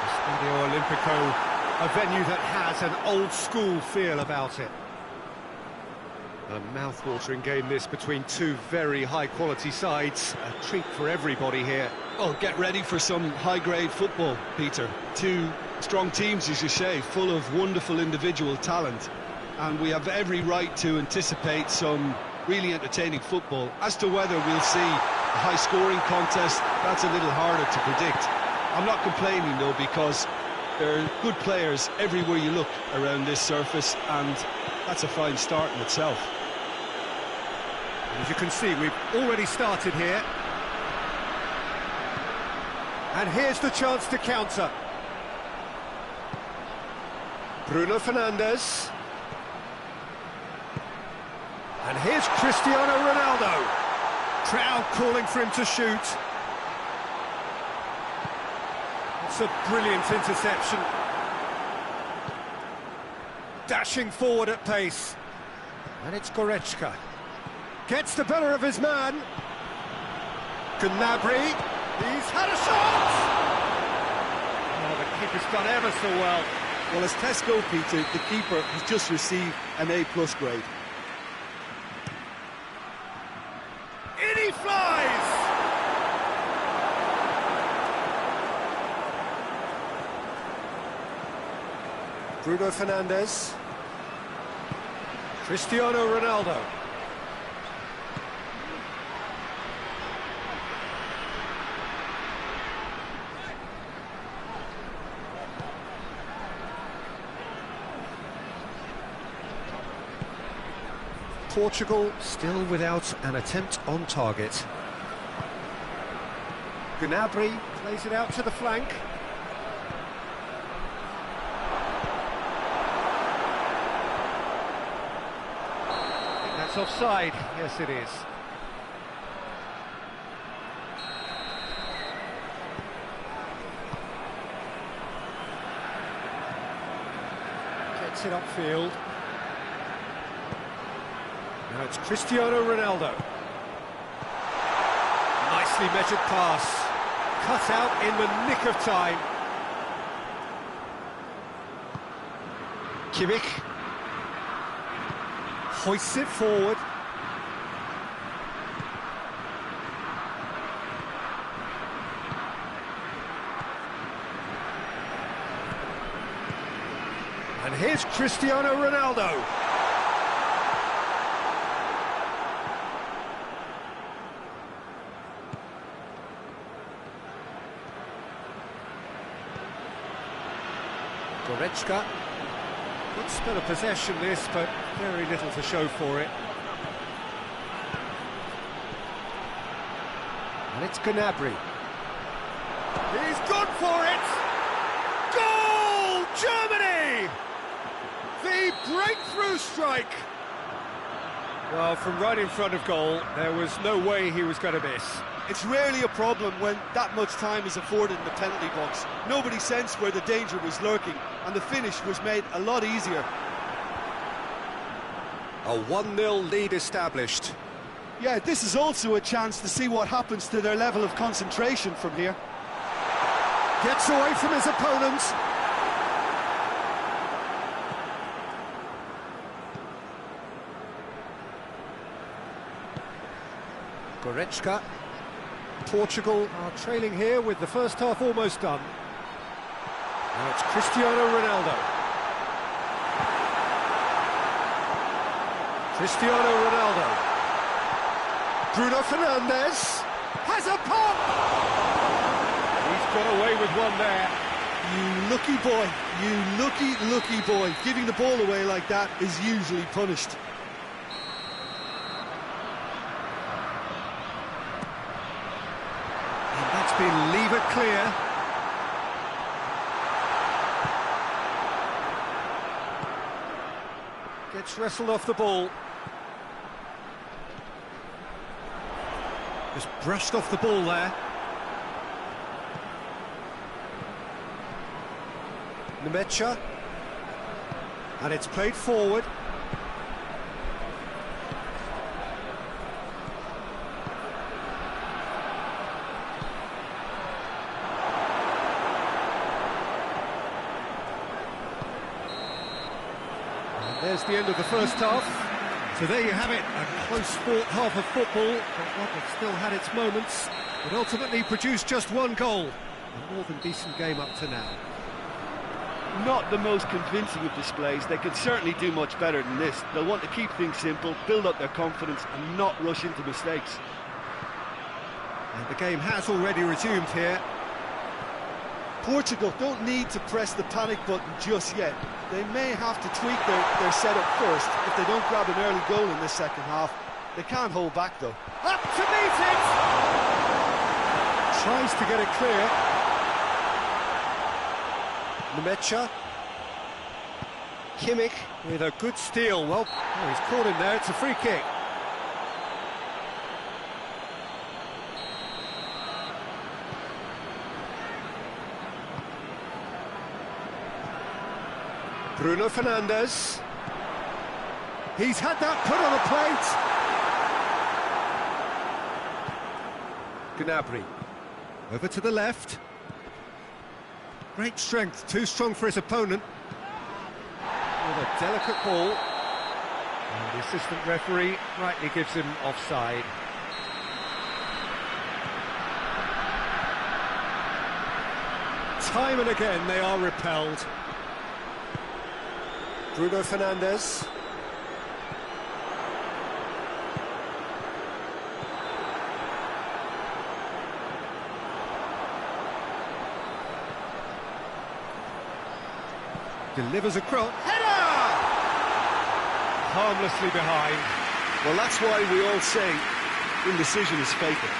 Stadio Olimpico, a venue that has an old-school feel about it. A mouth-watering game this between two very high-quality sides. A treat for everybody here. Oh, get ready for some high-grade football, Peter. Two strong teams, as you say, full of wonderful individual talent. And we have every right to anticipate some really entertaining football. As to whether we'll see a high-scoring contest, that's a little harder to predict. I'm not complaining, though, because there are good players everywhere you look around this surface, and that's a fine start in itself. As you can see, we've already started here. And here's the chance to counter. Bruno Fernandes. And here's Cristiano Ronaldo. Crowd calling for him to shoot. That's a brilliant interception. Dashing forward at pace. And it's Goretzka. Gets the better of his man. Gnabry. He's had a shot! Oh, the keeper's done ever so well. Well, as tests go, Peter, the keeper has just received an A+ grade. In he flies! Bruno Fernandes. Cristiano Ronaldo. Portugal still without an attempt on target. Gnabry plays it out to the flank. I think that's offside. Yes, it is. Gets it upfield. Now it's Cristiano Ronaldo. Nicely measured pass. Cut out in the nick of time. Kimmich. Hoists it forward. And here's Cristiano Ronaldo. Goretzka. Good spell of possession this, but very little to show for it. And it's Gnabry. He's gone for it! Goal! Germany! The breakthrough strike! Well, from right in front of goal, there was no way he was going to miss. It's rarely a problem when that much time is afforded in the penalty box. Nobody sensed where the danger was lurking, and the finish was made a lot easier. A 1-0 lead established. Yeah, this is also a chance to see what happens to their level of concentration from here. Gets away from his opponent. Goretzka. Portugal are trailing here with the first half almost done. Now it's Cristiano Ronaldo. Cristiano Ronaldo. Bruno Fernandes has a pop! He's got away with one there. You lucky boy, you lucky boy. Giving the ball away like that is usually punished. That's been lever clear. Gets wrestled off the ball. Just brushed off the ball there. Nemecha. And it's played forward. There's the end of the first half. So there you have it, a close-fought half of football, but one that still had its moments, but ultimately produced just one goal. A more than decent game up to now. Not the most convincing of displays. They could certainly do much better than this. They'll want to keep things simple, build up their confidence and not rush into mistakes. And the game has already resumed here. Portugal don't need to press the panic button just yet. They may have to tweak their setup first if they don't grab an early goal in this second half. They can't hold back though. Up to meet it! Tries to get it clear. Nemecha. Kimmich with a good steal. Well, oh, he's caught him there. It's a free kick. Bruno Fernandes. He's had that put on a plate. Gnabry. Over to the left. Great strength, too strong for his opponent. With a delicate ball. And the assistant referee rightly gives him offside. Time and again they are repelled. Bruno Fernandes. Delivers a cross. Header! Harmlessly behind. Well, that's why we all say indecision is fatal.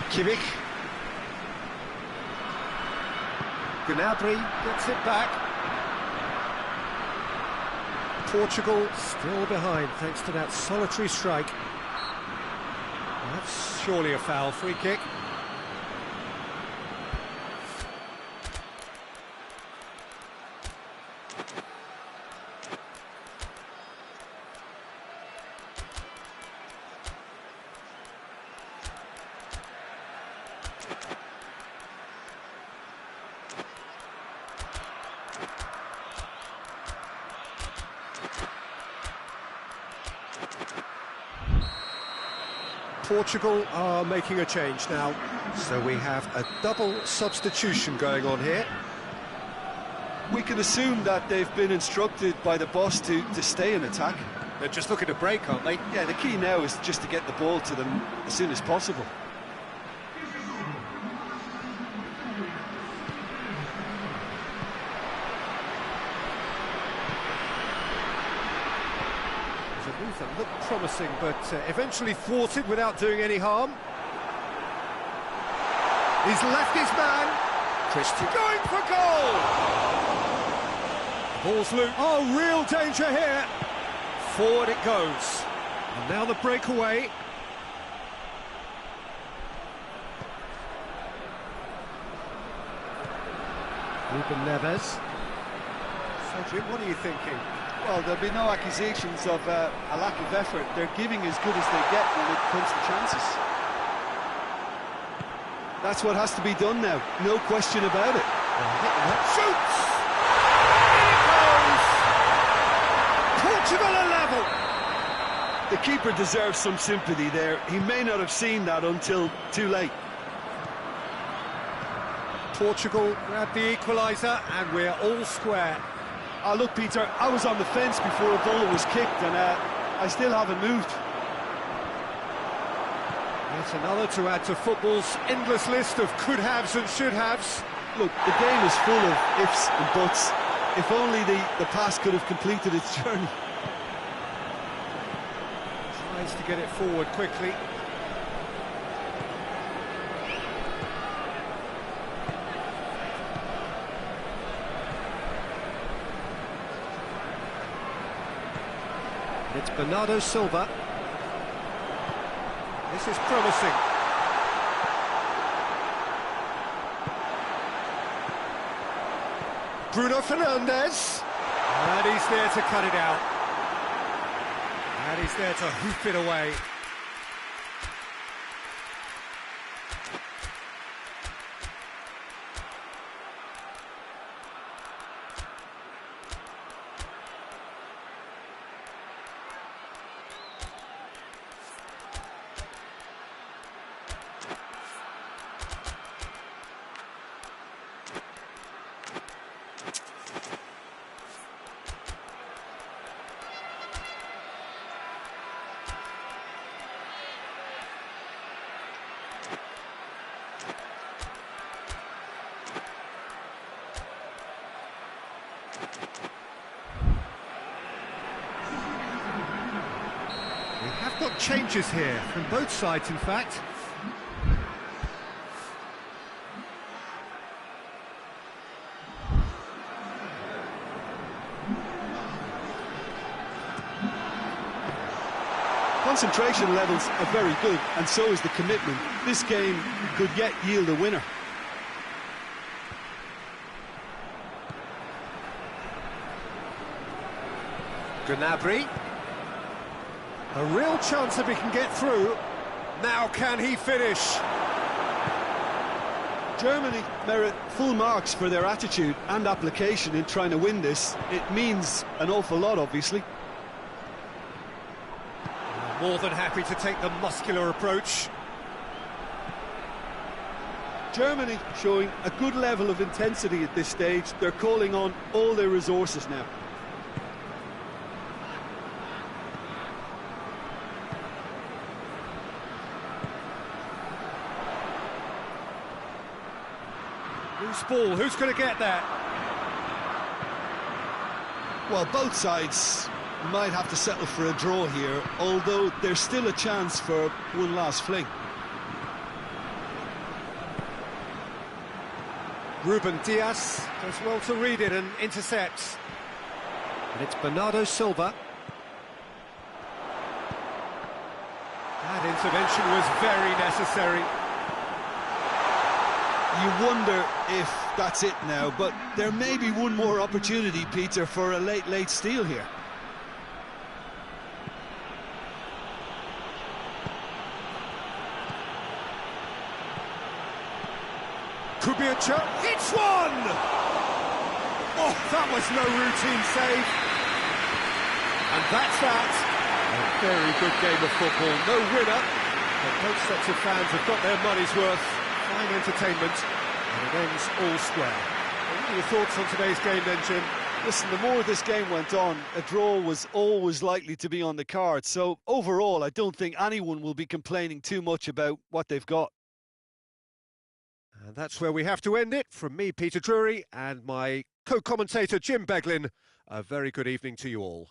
Kimmich. Gnabry gets it back. Portugal still behind thanks to that solitary strike. That's surely a foul. Free kick. Portugal are making a change now, so we have a double substitution going on here. We can assume that they've been instructed by the boss to stay in attack. They're just looking to break, aren't they? Yeah, the key now is just to get the ball to them as soon as possible. That looked promising, but eventually thwarted without doing any harm. He's left his man. Christian going for goal. Ball's loose. Oh, real danger here. Forward it goes. And now the breakaway. Ruben Neves. Cedric, what are you thinking? Well, there'll be no accusations of a lack of effort. They're giving as good as they get when it comes to chances. That's what has to be done now, no question about it. Shoots! In it goes! Portugal are level! The keeper deserves some sympathy there. He may not have seen that until too late. Portugal grab the equaliser and we're all square. Oh, look, Peter, I was on the fence before a ball was kicked and I still haven't moved. That's another to add to football's endless list of could-haves and should-haves. Look, the game is full of ifs and buts. If only the pass could have completed its journey. Tries to get it forward quickly. It's Bernardo Silva. This is promising. Bruno Fernandes. And he's there to cut it out. And he's there to hoof it away. We have got changes here, from both sides in fact. What concentration levels are very good, and so is the commitment. This game could yet yield a winner. Gnabry. A real chance if he can get through. Now can he finish? Germany merit full marks for their attitude and application in trying to win this. It means an awful lot, obviously. More than happy to take the muscular approach. Germany showing a good level of intensity at this stage. They're calling on all their resources now. Loose ball, who's going to get that? Well, both sides might have to settle for a draw here, although there's still a chance for one last fling. Ruben Dias does well to read it and intercepts. And it's Bernardo Silva. That intervention was very necessary. You wonder if that's it now, but there may be one more opportunity, Peter, for a late steal here. Could be a chance. It's one! Oh, that was no routine save. And that's that. A very good game of football. No winner, but both sets of fans have got their money's worth. Fine entertainment, and it ends all square. What are your thoughts on today's game then, Jim? Listen, the more this game went on, a draw was always likely to be on the card. So overall, I don't think anyone will be complaining too much about what they've got. And that's where we have to end it. From me, Peter Drury, and my co-commentator, Jim Beglin, a very good evening to you all.